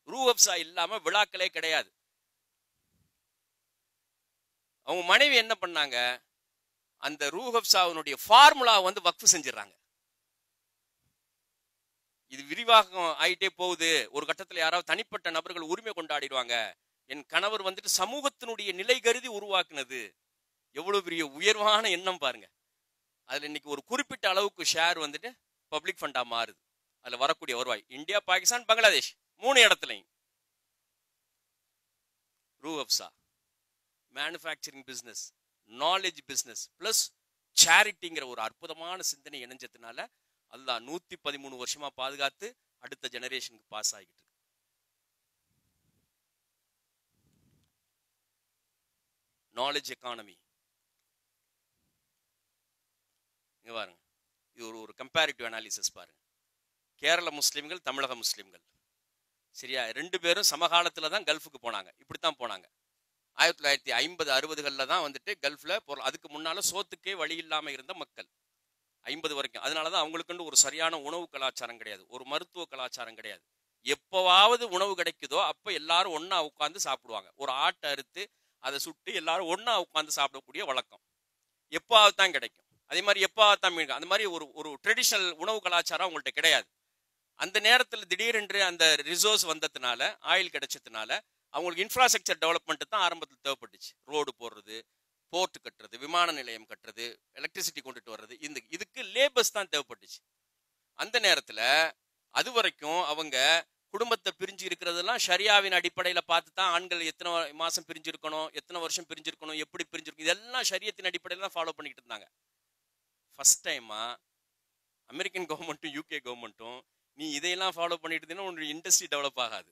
ரூஹ் அப்சா இல்லாம விழாக்களே கிடையாது. அவங்க மனைவி என்ன பண்ணாங்க, அந்த ரூஹ் அப்சாவினுடைய ஃபார்முலா வந்து வக்ஃப் செஞ்சிடறாங்க. இது விரிவாகம் ஆயிட்டே போகுது. ஒரு கட்டத்தில் யாராவது தனிப்பட்ட நபர்கள் உரிமை கொண்டாடிடுவாங்க. என் கணவர் வந்துட்டு சமூகத்தினுடைய நிலை கருதி உருவாக்குனது. எவ்வளவு பெரிய உயர்வான எண்ணம் பாருங்க. அதுல இன்னைக்கு ஒரு குறிப்பிட்ட அளவுக்கு ஷேர் வந்துட்டு பப்ளிக் ஃபண்டா மாறுது. அதுல வரக்கூடிய வருவாய் இந்தியா, பாகிஸ்தான், பங்களாதேஷ் 3 இடத்துலையும் Rooh Afza manufacturing business, knowledge business plus சேரிட்டிங்கிற ஒரு அற்புதமான சிந்தனை இணைஞ்சதுனால அல்லாஹ் 113 வருஷமா பாதுகாத்து அடுத்த ஜெனரேஷனுக்கு பாஸ் ஆகிட்டு இருக்கு. நாலேஜ் எக்கானமி பாருங்க. இது ஒரு கம்பேரிட்டிவ் அனாலிசிஸ் பாருங்க. கேரள முஸ்லிம்கள், தமிழக முஸ்லிம்கள், சரியா, 2 பேரும் சமகாலத்துல தான் கல்ஃபுக்கு போனாங்க. இப்படித்தான் போனாங்க. 1950-60களில் தான் வந்துட்டு கல்ஃப்ல அதுக்கு முன்னால சோத்துக்கே வழி இல்லாம இருந்த மக்கள் 50 வரைக்கும். அதனாலதான் அவங்களுக்குன்னு ஒரு சரியான உணவு கலாச்சாரம் கிடையாது, ஒரு மருத்துவ கலாச்சாரம் கிடையாது. எப்பவாவது உணவு கிடைக்குதோ அப்ப எல்லாரும் ஒன்னா உட்கார்ந்து சாப்பிடுவாங்க. ஒரு ஆட்டை அறுத்து அதை சுட்டு எல்லாரும் ஒன்னா உட்கார்ந்து சாப்பிடக்கூடிய வழக்கம் எப்பாவது தான் கிடைக்கும். அதே மாதிரி எப்பாவது தான் மீன், அந்த மாதிரி ஒரு ட்ரெடிஷனல் உணவு கலாச்சாரம் அவங்கள்ட்ட கிடையாது. அந்த நேரத்தில் திடீரென்று அந்த ரிசோர்ஸ் வந்ததுனால, ஆயில் கிடைச்சதுனால அவங்களுக்கு இன்ஃப்ராஸ்ட்ரக்சர் டெவலப்மெண்ட் தான் ஆரம்பத்தில் தேவைப்பட்டுச்சு. ரோடு போடுறது, போர்ட் கட்டுறது, விமான நிலையம் கட்டுறது, எலக்ட்ரிசிட்டி கொண்டுட்டு வர்றது, இதுக்கு லேபர்ஸ் தான் தேவைப்பட்டுச்சு. அந்த நேரத்தில் அது வரைக்கும் அவங்க குடும்பத்தை பிரிஞ்சு இருக்கிறதெல்லாம் ஷரியாவின் அடிப்படையில் பார்த்து தான் ஆண்கள் எத்தனை மாசம் பிரிஞ்சிருக்கணும், எத்தனை வருஷம் பிரிஞ்சிருக்கணும், எப்படி பிரிஞ்சிருக்கணும், இதெல்லாம் ஷரியத்தின் அடிப்படையில் தான் ஃபாலோ பண்ணிக்கிட்டு இருந்தாங்க. ஃபர்ஸ்ட் டைமா அமெரிக்கன் கவர்மெண்ட்டும் யூகே கவர்மெண்ட்டும் நீ இதையெல்லாம் ஃபாலோ பண்ணிட்டு இருந்தீங்கன்னா உன்னுடைய இண்டஸ்ட்ரி டெவலப் ஆகாது,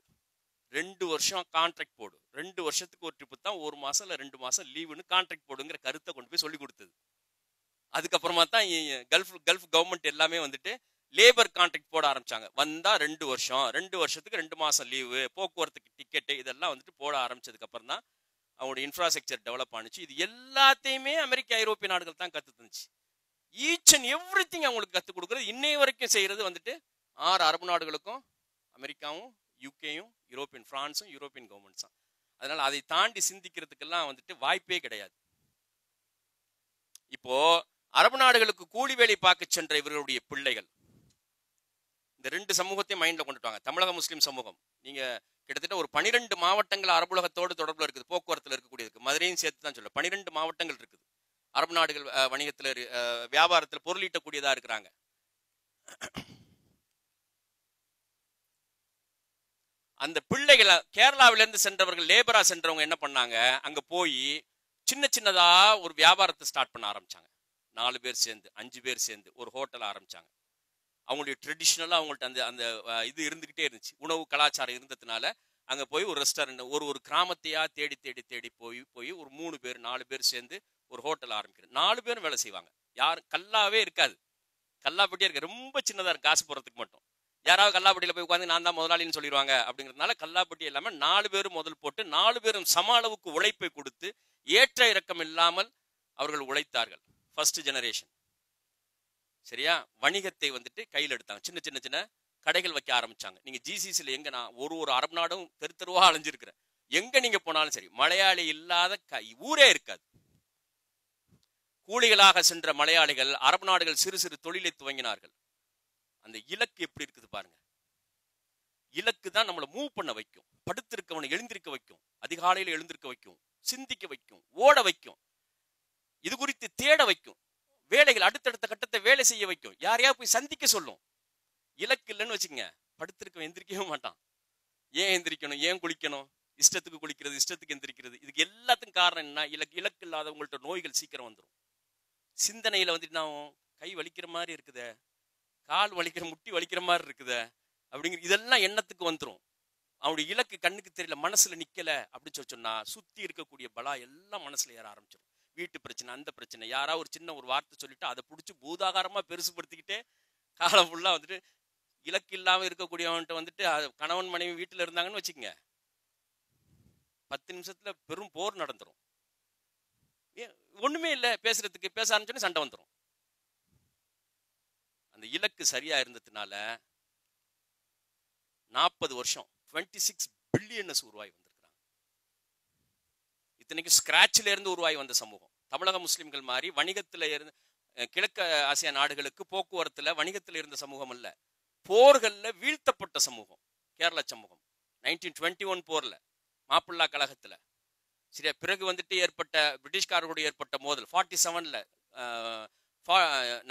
2 வருஷம் கான்ட்ராக்ட் போடு, 2 வருஷத்துக்கு ஒரு ட்ரிப்பு தான், 1 மாசம் இல்லை 2 மாசம் லீவுன்னு கான்ட்ராக்ட் போடுங்கிற கருத்தை கொண்டு போய் சொல்லி கொடுத்தது. அதுக்கப்புறமா தான் கல்ஃப் கவர்மெண்ட் எல்லாமே வந்துட்டு லேபர் கான்ட்ராக்ட் போட ஆரம்பிச்சாங்க. வந்தா 2 வருஷம், 2 வருஷத்துக்கு 2 மாசம் லீவு, போக்குவரத்துக்கு டிக்கெட்டு, இதெல்லாம் வந்துட்டு போட ஆரம்பிச்சதுக்கு அப்புறம் தான் அவங்களோட இன்ஃப்ராஸ்ட்ரக்சர் டெவலப் ஆனிச்சு. இது எல்லாத்தையுமே அமெரிக்கா, ஐரோப்பிய நாடுகள் தான் கத்து தந்துச்சு. ஈச் அண்ட் எவ்ரி திங் அவங்களுக்கு கற்றுக் கொடுக்குறது. இன்னைய வரைக்கும் செய்யறது வந்துட்டு 6 அரபு நாடுகளுக்கும், அமெரிக்காவும், யூகேயும், யூரோப்பியன் பிரான்ஸும், யூரோப்பியன் கவர்மெண்ட்ஸ் தான். அதனால அதை தாண்டி சிந்திக்கிறதுக்கெல்லாம் வந்துட்டு வாய்ப்பே கிடையாது. இப்போ அரபு நாடுகளுக்கு கூலி வேலை பார்க்க சென்ற இவர்களுடைய பிள்ளைகள் இந்த 2 சமூகத்தையும் மைண்ட்ல கொண்டுட்டாங்க. தமிழக முஸ்லீம் சமூகம் நீங்க கிட்டத்தட்ட ஒரு 12 மாவட்டங்கள் அரபுலகத்தோடு தொடர்புல இருக்குது, போக்குவரத்துல இருக்கக்கூடியதுக்கு மதுரையும் சேர்த்து தான் சொல்ல 12 மாவட்டங்கள் இருக்குது. அரபு நாடுகள் வணிகத்தில் வியாபாரத்தில் பொருளீட்டக்கூடியதா இருக்கிறாங்க. அந்த பிள்ளைகளை கேரளாவிலிருந்து சென்றவர்கள் லேபரா சென்றவங்க என்ன பண்ணாங்க, அங்க போய் சின்ன சின்னதா ஒரு வியாபாரத்தை ஸ்டார்ட் பண்ண ஆரம்பிச்சாங்க. 4 பேர் சேர்ந்து 5 பேர் சேர்ந்து ஒரு ஹோட்டல் ஆரம்பிச்சாங்க. அவங்களுடைய ட்ரெடிஷ்னலா அவங்கள்ட்ட அந்த அந்த இது இருந்துகிட்டே இருந்துச்சு. உணவு கலாச்சாரம் இருந்ததுனால அங்க போய் ஒரு ரெஸ்டாரண்ட் ஒரு கிராமத்தையா தேடி தேடி தேடி போய் ஒரு 3 பேர் 4 பேர் சேர்ந்து ஒரு ஹோட்டல் ஆரம்பிக்கிறது. 4 பேரும் வேலை செய்வாங்க. யாரும் கல்லாவே இருக்காது, கல்லாப்பட்டியா இருக்கு, ரொம்ப சின்னதா இருக்கு, காசு போறதுக்கு மட்டும். யாராவது கல்லாப்பட்டியில போய் உட்காந்து நான் தான் முதலாளின்னு சொல்லிடுவாங்க அப்படிங்கிறதுனால கல்லாப்பட்டி இல்லாம 4 பேரும் முதல் போட்டு 4 பேரும் சம அளவுக்கு உழைப்பை கொடுத்து ஏற்ற இறக்கம் இல்லாமல் அவர்கள் உழைத்தார்கள். First generation. சரியா? வணிகத்தை வந்துட்டு கையில் எடுத்தாங்க. சின்ன சின்ன சின்ன கடைகள் வைக்க ஆரம்பிச்சாங்க. நீங்க ஜிசிசில எங்க நான் ஒரு அரபு நாடும் தெரு தெருவா அலைஞ்சிருக்கிறேன். எங்க நீங்க போனாலும் சரி மலையாளி இல்லாத ஊரே இருக்காது. கூலிகளாக சென்ற மலையாளிகள் அரபு நாடுகள் சிறு சிறு தொழிலை துவங்கினார்கள். அந்த இலக்கு எப்படி இருக்குது பாருங்க. இலக்கு தான் நம்மளை மூவ் பண்ண வைக்கும். படுத்திருக்கவனை எழுந்திருக்க வைக்கும், அதிகாலையில் எழுந்திருக்க வைக்கும், சிந்திக்க வைக்கும், ஓட வைக்கும், இது குறித்து தேட வைக்கும், வேலைகள் அடுத்தடுத்த கட்டத்தை வேலை செய்ய வைக்கும், யாரையா போய் சந்திக்க சொல்லும். இலக்கு இல்லைன்னு வச்சுக்கங்க, படுத்திருக்க எந்திரிக்கவே மாட்டான். ஏன் எந்திரிக்கணும், ஏன் குளிக்கணும், இஷ்டத்துக்கு குளிக்கிறது, இஷ்டத்துக்கு எந்திரிக்கிறது. இதுக்கு எல்லாத்துக்கும் காரணம் என்ன? இலக்கு இல்லாதவங்கள்ட்ட நோய்கள் சீக்கிரம் வந்துடும். சிந்தனையில வந்துட்டு நான் கை வலிக்கிற மாதிரி இருக்குதே, கால் வலிக்கிற, முட்டி வலிக்கிற மாதிரி இருக்குதே அப்படிங்கிற இதெல்லாம் எண்ணத்துக்கு வந்துடும். அவனுடைய இலக்கு கண்ணுக்கு தெரியல, மனசுல நிக்கல அப்படின்னு சொன்னா சுத்தி இருக்கக்கூடிய பலா எல்லாம் மனசுல ஏற ஆரம்பிச்சிடும். வீட்டு பிரச்சனை, அந்த பிரச்சனை, யாராவது ஒரு சின்ன ஒரு வார்த்தை சொல்லிட்டு அதை பிடிச்சி பூதாகாரமா பெருசுபடுத்திக்கிட்டே காலம் ஃபுல்லா வந்துட்டு இலக்கு இல்லாம இருக்கக்கூடியவன்ட்ட வந்துட்டு கணவன் மனைவி வீட்டுல இருந்தாங்கன்னு வச்சுக்கோங்க, 10 நிமிஷத்துல பெரும் போர் நடந்துரும். ஒண்ணுமே இல்லை பேசுறதுக்கு, பேச ஆரம்பிச்சோன்னு சண்டை வந்துடும். அந்த இலக்கு சரியா இருந்ததுனால 40 வருஷம் 26 பில்லியன்ஸ் உருவாகி வந்திருக்கிறாங்க. இத்தனைக்கு ஸ்கிராட்ச்ல இருந்து உருவாகி வந்த சமூகம். தமிழக முஸ்லிம்கள் மாதிரி வணிகத்துல இருந்து கிழக்கு ஆசியா நாடுகளுக்கு போக்குவரத்துல வணிகத்துல இருந்த சமூகம் அல்ல, போர்கள்ல வீழ்த்தப்பட்ட சமூகம் கேரள சமூகம். 1921 போர்ல மாப்பிள்ளா கழகத்துல சரியா, பிறகு வந்துட்டு ஏற்பட்ட பிரிட்டிஷ்காரர்களுடைய ஏற்பட்ட மோதல் 47ல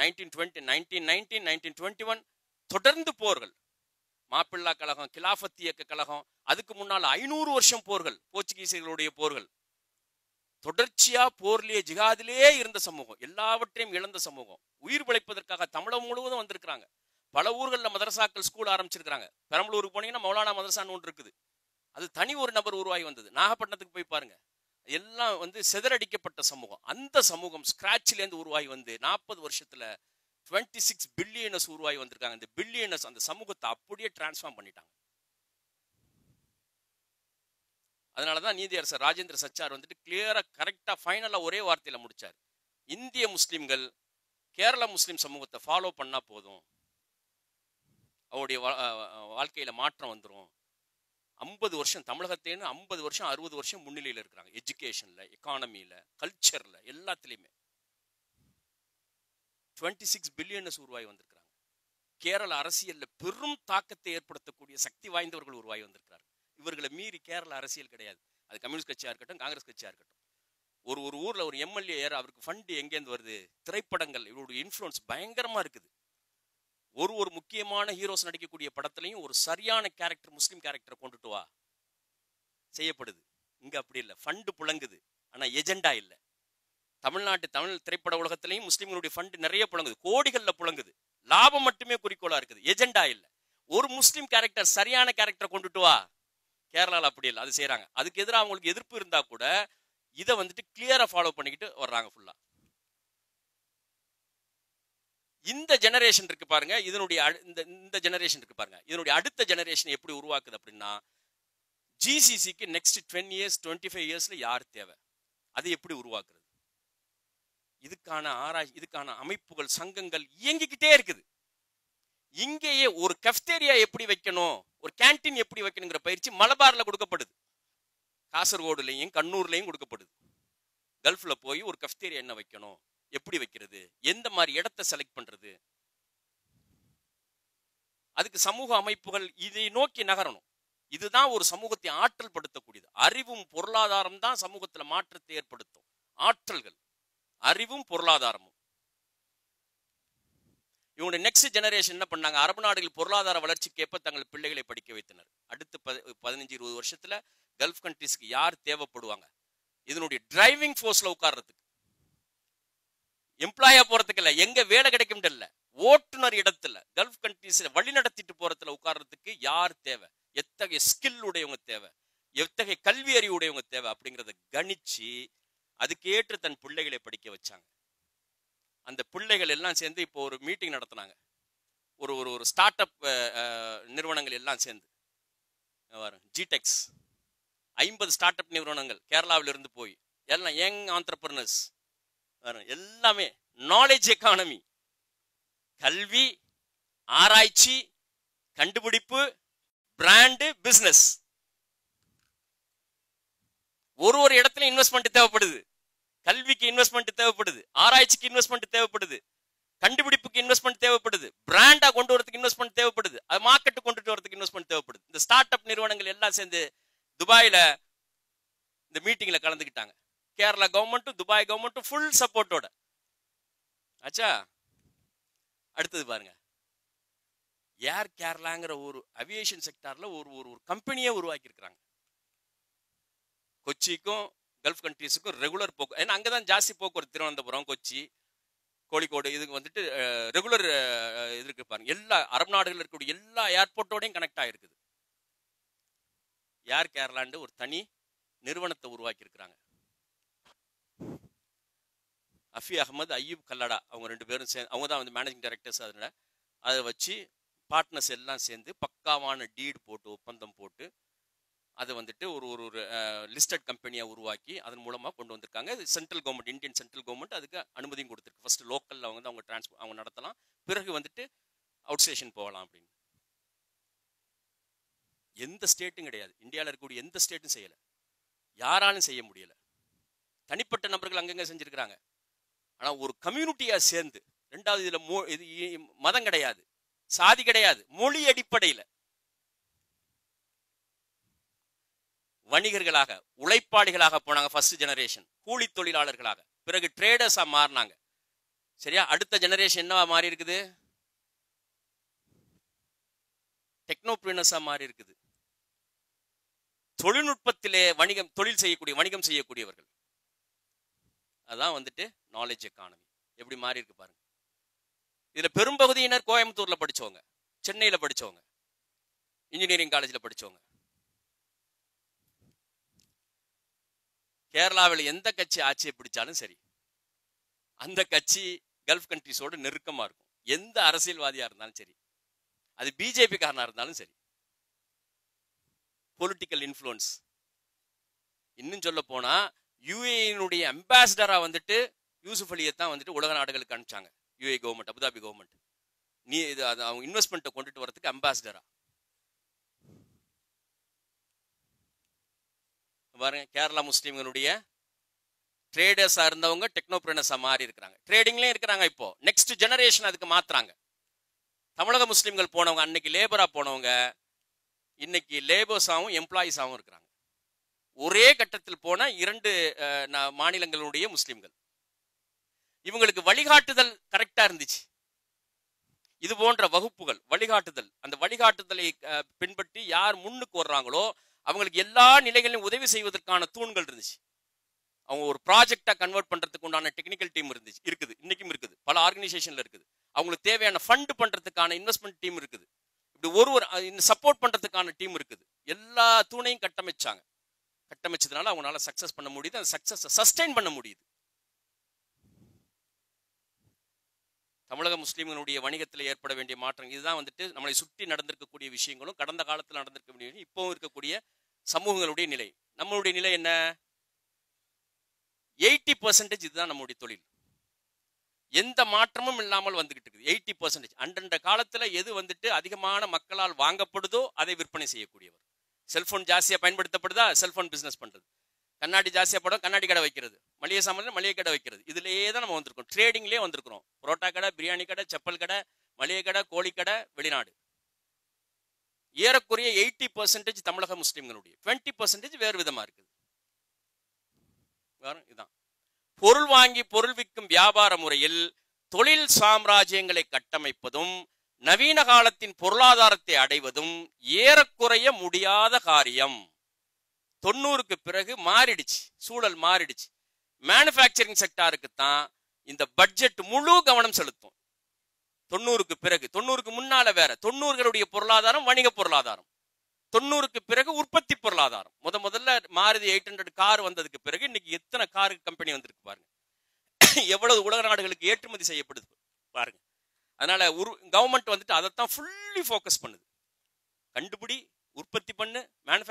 1920 1919 1921 தொடர்ந்து போர்கள். மாப்பிள்ளா கழகம், கிலாஃபத் இயக்க கழகம், அதுக்கு முன்னால் 500 வருஷம் போர்கள், போர்ச்சுகீசியர்களுடைய போர்கள். தொடர்ச்சியா போர்லயே ஜிகாதிலேயே இருந்த சமூகம், எல்லாவற்றையும் இழந்த சமூகம். உயிர் பிழைப்பதற்காக தமிழகம் முழுவதும் வந்திருக்கிறாங்க. பல ஊர்களில் மதரசாக்கள் ஸ்கூல் ஆரம்பிச்சிருக்காங்க. பெரம்பலூருக்கு போனீங்கன்னா மௌலானா மதரசான்னு ஒன்று இருக்குது, அது தனி ஒரு நபர் உருவாகி வந்தது. நாகப்பட்டினத்துக்கு போய் பாருங்க, எல்லாம் வந்து சிதறடிக்கப்பட்ட சமூகம். அந்த சமூகம் ஸ்கிராட்ச்லேருந்து உருவாகி வந்து 40 வருஷத்துல 26 பில்லியனஸ் உருவாகி வந்திருக்காங்க. இந்த பில்லியனஸ் அந்த சமூகத்தை அப்படியே டிரான்ஸ்ஃபார்ம் பண்ணிட்டாங்க. அதனாலதான் நீதியரசர் ராஜேந்திர சச்சார் வந்துட்டு கிளியரா கரெக்டா ஃபைனலா ஒரே வார்த்தையில முடிச்சார். இந்திய முஸ்லிம்கள் கேரள முஸ்லிம் சமூகத்தை ஃபாலோ பண்ணா போதும், அவருடைய வாழ்க்கையில மாற்றம் வந்துடும். 50 வருஷம் தமிழகத்தேன்னு 50 வருஷம் 60 வருஷம் முன்னிலையில் இருக்கிறாங்க. எஜுகேஷன்ல, எக்கானமியில, கல்ச்சர்ல, எல்லாத்திலையுமே 26 பில்லியன்ஸ் உருவாகி வந்திருக்கிறாங்க. கேரள அரசியல்ல பெரும் தாக்கத்தை ஏற்படுத்தக்கூடிய சக்தி வாய்ந்தவர்கள் உருவாகி வந்திருக்கிறார்கள். இவர்களை மீறி கேரள அரசியல் கிடையாது. அது கம்யூனிஸ்ட் கட்சியா இருக்கட்டும், காங்கிரஸ் கட்சியா இருக்கட்டும். ஒரு ஊர்ல ஒரு எம்எல்ஏ அவருக்கு ஃபண்ட் எங்கேருந்து வருது? திரைப்படங்கள், இவருடைய இன்ஃப்ளூயன்ஸ் பயங்கரமா இருக்குது. ஒரு முக்கியமான ஹீரோஸ் நடிக்கக்கூடிய படத்திலையும் ஒரு சரியான கேரக்டர், முஸ்லீம் கேரக்டரை கொண்டுட்டு வா செய்யப்படுது. இங்க அப்படி இல்லை, ஃபண்டு புழங்குது, ஆனா எஜெண்டா இல்லை. தமிழ் திரைப்பட உலகத்திலையும் முஸ்லீம்களுடைய ஃபண்டு நிறைய புழங்குது, கோடிகள்ல புழங்குது, லாபம் மட்டுமே குறிக்கோளா இருக்குது, எஜெண்டா இல்லை. ஒரு முஸ்லீம் கேரக்டர், சரியான கேரக்டரை கொண்டுட்டு வா. கேரளாவில் அப்படி இல்லை, அது செய்யறாங்க. அதுக்கு எதிராக அவங்களுக்கு எதிர்ப்பு இருந்தா கூட இதை வந்துட்டு கிளியரா ஃபாலோ பண்ணிக்கிட்டு வர்றாங்க ஃபுல்லா. இந்த ஜெனரேஷன் இருக்கு பாருங்க, இந்த ஜெனரேஷன் இருக்கு பாருங்க, இதனுடைய அடுத்த ஜெனரேஷன் எப்படி உருவாக்குது அப்படின்னா, ஜிசிசிக்கு நெக்ஸ்ட் 10 இயர்ஸ் 25 இயர்ஸ்ல யார் தேவை, அது எப்படி உருவாக்குறது? இதுக்கான ஆராய்ச்சி, இதுக்கான அமைப்புகள், சங்கங்கள் இயங்கிக்கிட்டே இருக்குது. இங்கேயே ஒரு கஃப்டேரியா எப்படி வைக்கணும், ஒரு கேன்டீன் எப்படி வைக்கணுங்கிற பயிற்சி மலபார்ல கொடுக்கப்படுது, காசர்கோடுலையும் கண்ணூர்லையும் கொடுக்கப்படுது. கல்ஃப்ல போய் ஒரு கஃப்டேரியா என்ன வைக்கணும், எப்படி வைக்கிறது, எந்த மாதிரி இடத்தை செலக்ட் பண்றது, அதுக்கு சமூக அமைப்புகள் இதை நோக்கி நகரணும். இதுதான் ஒரு சமூகத்தை ஆற்றல் படுத்தக்கூடியது. அறிவும் பொருளாதாரம் தான் சமூகத்துல மாற்றத்தை ஏற்படுத்தும் ஆற்றல்கள். அறிவும் பொருளாதாரமும். இவங்க நெக்ஸ்ட் ஜெனரேஷன் என்ன பண்ணாங்க, அரபு நாடுகள் பொருளாதார வளர்ச்சிக்கேற்ப தங்கள் பிள்ளைகளை படிக்க வைத்தனர். அடுத்து 15-20 வருஷத்துல கல்ஃப் கண்ட்ரிஸ்க்கு யார் தேவைப்படுவாங்க, இதனுடைய டிரைவிங் ஃபோர்ஸ்ல உட்கார்றதுக்கு, எம்ப்ளாயா போறதுக்கு இல்ல, எங்க வேலை கிடைக்கும் இல்ல, ஓட்டுநர் இடத்துல கல்ஃப் கண்ட்ரிஸ் வழி நடத்திட்டு போறதுல உட்கார்றதுக்கு யார் தேவை, எத்தகைய ஸ்கில் உடையவங்க தேவை, எத்தகைய கல்வி அறிவு உடையவங்க தேவை அப்படிங்கிறத கணிச்சு அதுக்கேற்று தன் பிள்ளைகளை படிக்க வச்சாங்க. அந்த பிள்ளைகள் எல்லாம் சேர்ந்து இப்போ ஒரு மீட்டிங் நடத்தினாங்க. ஒரு ஒரு ஒரு ஸ்டார்ட் அப் நிறுவனங்கள் எல்லாம் சேர்ந்து, ஜிடெக்ஸ் 50 ஸ்டார்ட் அப் நிறுவனங்கள் கேரளாவில் இருந்து போய் எல்லாம் யங் ஆண்டர்பிரினர்ஸ் எல்லாமே நாலேஜ் எக்கானமி, கல்வி, ஆராய்ச்சி, கண்டுபிடிப்பு, பிராண்டு, பிசினஸ், ஒரு இடத்துல இன்வெஸ்ட்மெண்ட் தேவைப்படுது. கல்விக்கு இன்வெஸ்ட்மெண்ட் தேவைப்படுது, ஆராய்ச்சிக்கு இன்வெஸ்ட்மெண்ட் தேவைப்படுது, கண்டுபிடிப்புக்கு இன்வெஸ்ட்மெண்ட் தேவைப்படுது, பிராண்டா கொண்டு வரதுக்கு இன்வெஸ்ட்மெண்ட் தேவைப்படுது, அது மார்க்கெட் கொண்டுட்டு வரதுக்கு இன்வெஸ்ட்மெண்ட் தேவைப்படுது. இந்த ஸ்டார்ட் அப் நிறுவனங்கள் எல்லாம் சேர்ந்து துபாயில இந்த மீட்டிங்ல கலந்துக்கிட்டாங்க. கேரளா கவர்மெண்ட்டும் துபாய் கவர்மெண்ட்டும் ஃபுல் சப்போர்ட்டோட ஆச்சா. அடுத்தது பாருங்க, ஏர் கேரளாங்கிற ஒரு அவியேஷன் செக்டார்ல ஒரு ஒரு கம்பெனியே உருவாக்கி இருக்கிறாங்க. கொச்சிக்கும் கல்ஃப் கண்ட்ரீஸுக்கும் ரெகுலர் போக்கு, ஏன்னா அங்கதான் ஜாஸ்தி போக்குவரத்து, திருவனந்தபுரம், கொச்சி, கோழிக்கோடு, இதுக்கு வந்துட்டு ரெகுலர் இது இருக்கு பாருங்க. எல்லா அரபு நாடுகள் இருக்கக்கூடிய எல்லா ஏர்போர்ட்டோடையும் கனெக்ட் ஆகிருக்குது. ஏர் கேரளாண்டு ஒரு தனி நிறுவனத்தை உருவாக்கி இருக்கிறாங்க. அஃபி அகமது, ஐயூப் கல்லடா, அவங்க 2 பேரும் சேர்ந்து, அவங்க தான் வந்து மேனேஜிங் டைரக்டர்ஸ். அதனால அதை வச்சு பார்ட்னர்ஸ் எல்லாம் சேர்ந்து பக்காவான டீடு போட்டு, ஒப்பந்தம் போட்டு, அதை வந்துட்டு ஒரு ஒரு லிஸ்டட் கம்பெனியை உருவாக்கி அதன் மூலமாக கொண்டு வந்திருக்காங்க. Central government, Indian central government அதுக்கு அனுமதியும் கொடுத்துருக்கு. ஃபர்ஸ்ட் லோக்கலில் அவங்க நடத்தலாம், பிறகு வந்துட்டு அவுட் ஸ்டேஷன் போகலாம் அப்படின்னு. எந்த ஸ்டேட்டும் கிடையாது, இந்தியாவில் இருக்கக்கூடிய எந்த ஸ்டேட்டும் செய்யலை, யாராலும் செய்ய முடியலை. தனிப்பட்ட நபர்கள் அங்கங்கே செஞ்சிருக்கிறாங்க. ஆனால் ஒரு கம்யூனிட்டியாக சேர்ந்து, ரெண்டாவது இதில் மதம் கிடையாது, சாதி கிடையாது, மொழி அடிப்படையில் வணிகர்களாக, உழைப்பாளிகளாக போனாங்க. ஃபர்ஸ்ட் ஜெனரேஷன் கூலி தொழிலாளர்களாக, பிறகு ட்ரேடர்ஸா மாறினாங்க. சரியா? அடுத்த ஜெனரேஷன் என்னவா மாறி இருக்குது, டெக்னோபிரினர்ஸா மாறி இருக்குது. தொழில்நுட்பத்திலே வணிகம் செய்யக்கூடியவர்கள். அதான் வந்துட்டு நாலேஜ் எக்கானமி. எப்படி மாறி இருக்கு பாருங்க. இதுல பெரும்பகுதியினர் கோயம்புத்தூர்ல படிச்சவங்க, சென்னையில படிச்சவங்க, இன்ஜினியரிங் காலேஜில் படிச்சவங்க. கேரளாவில் எந்த கட்சி ஆட்சியை பிடிச்சாலும் சரி, அந்த கட்சி கல்ஃப் கண்ட்ரிஸோடு நெருக்கமா இருக்கும். எந்த அரசியல்வாதியா இருந்தாலும் சரி, அது பிஜேபி காரனா இருந்தாலும் சரி. Political influence. இன்னும் சொல்ல போனா யுஏஇனுடைய அம்பாசிடரா வந்துட்டு யூசுப் அலியை தான் வந்துட்டு உலக நாடுகளுக்கு அனுப்பிச்சாங்க. யுஏ கவர்மெண்ட், அபுதாபி கவர்மெண்ட், நீ இது அவங்க இன்வெஸ்ட்மெண்ட்டை கொண்டுட்டு வரதுக்கு அம்பாசிடரா பாருங்க. கேரளா முஸ்லீம்களுடைய ட்ரேடர்ஸா இருந்தவங்க டெக்னோபிரினர்ஸா மாறி இருக்கிறாங்க. ட்ரேடிங்லயும் இருக்கிறாங்க. இப்போ நெக்ஸ்ட் ஜெனரேஷன் அதுக்கு மாத்துறாங்க. தமிழக முஸ்லீம்கள் போனவங்க அன்னைக்கு லேபரா போனவங்க இன்னைக்கு லேபர்ஸாவும் எம்ப்ளாயிஸாவும் இருக்கிறாங்க. ஒரே கட்டத்தில் போன 2 மாநிலங்களுடைய முஸ்லிம்கள். இவங்களுக்கு வழிகாட்டுதல் கரெக்டா இருந்துச்சு. இது போன்ற வகுப்புகள், வழிகாட்டுதல், அந்த வழிகாட்டுதலை பின்பற்றி யார் முன்னுக்கு வர்றாங்களோ அவங்களுக்கு எல்லா நிலைகளிலும் உதவி செய்வதற்கான தூண்கள் இருந்துச்சு. அவங்க ஒரு ப்ராஜெக்டா கன்வெர்ட் பண்றதுக்கு உண்டான டெக்னிக்கல் டீம் இருக்குது, இன்னைக்கும் இருக்குது, பல ஆர்கனைசேஷன்ல இருக்குது. அவங்களுக்கு தேவையான ஃபண்ட் பண்றதுக்கான இன்வெஸ்ட்மெண்ட் டீம் இருக்குது. இப்படி சப்போர்ட் பண்றதுக்கான டீம் இருக்குது. எல்லா தூணையும் கட்டமைச்சதுனால அவங்களால சக்சஸ் பண்ண முடியுது. அந்த சக்சஸ் சஸ்டெயின் பண்ண முடியுது. தமிழக முஸ்லீம்களுடைய வணிகத்தில் ஏற்பட வேண்டிய மாற்றம் இதுதான் வந்துட்டு நம்மளை சுற்றி நடந்திருக்கக்கூடிய விஷயங்களும், கடந்த காலத்தில் நடந்திருக்க இப்பவும் இருக்கக்கூடிய சமூகங்களுடைய நிலை. நம்மளுடைய நிலை என்ன? 80% இதுதான் நம்முடைய தொழில். எந்த மாற்றமும் இல்லாமல் வந்துகிட்டு இருக்குது. 80% அன்றண்ட காலத்துல எது வந்துட்டு அதிகமான மக்களால் வாங்கப்படுதோ அதை விற்பனை செய்யக்கூடியவர். செல்போன் ஜாஸ்தியா பயன்படுத்தப்படுதா, செல்போன் பிசினஸ் பண்றது. கண்ணாடி ஜாஸ்தியா படம், கண்ணாடி கடை வைக்கிறது. மளிகை சாமான் மளிகை கடை வைக்கிறது. இதுலயே தான் நம்ம வந்திருக்கோம். ட்ரேடிங்லேயே வந்திருக்கிறோம். புரோட்டா கடை, பிரியாணி கடை, செப்பல் கடை, மளிகை கடை, கோழி கடை, வெளிநாடு. ஏறக்குறைய 80% தமிழக முஸ்லிம்களுடைய, 20% வேறு விதமா இருக்குது. இதுதான் பொருள் வாங்கி பொருள் விற்கும் வியாபார முறையில் தொழில் சாம்ராஜ்யங்களை கட்டமைப்பதும் நவீன காலத்தின் பொருளாதாரத்தை அடைவதும் ஏறக்குறைய முடியாத காரியம். 90க்கு பிறகு மாறிடுச்சு, சூழல் மாறிடுச்சு. மேனுஃபேக்சரிங் செக்டாருக்கு தான் இந்த பட்ஜெட் முழு கவனம் செலுத்தும். 90க்கு பிறகு, 90க்கு முன்னால வேற. 90களுடைய பொருளாதாரம் வணிக பொருளாதாரம், 90க்கு பிறகு உற்பத்தி பொருளாதாரம். முதல்ல மாருதி 800 கார் வந்ததுக்கு பிறகு இன்னைக்கு எத்தனை கார் கம்பெனி வந்திருக்கு பாருங்க, எவ்வளவு உலக நாடுகளுக்கு ஏற்றுமதி செய்யப்படுது பாருங்க. அதனால கவர்மெண்ட் வந்துட்டு அதைத்தான் ஃபுல்லி ஃபோக்கஸ் பண்ணுது. கண்டுபிடி, உற்பத்தி பண்ணு, மேனுஃபேக்சர்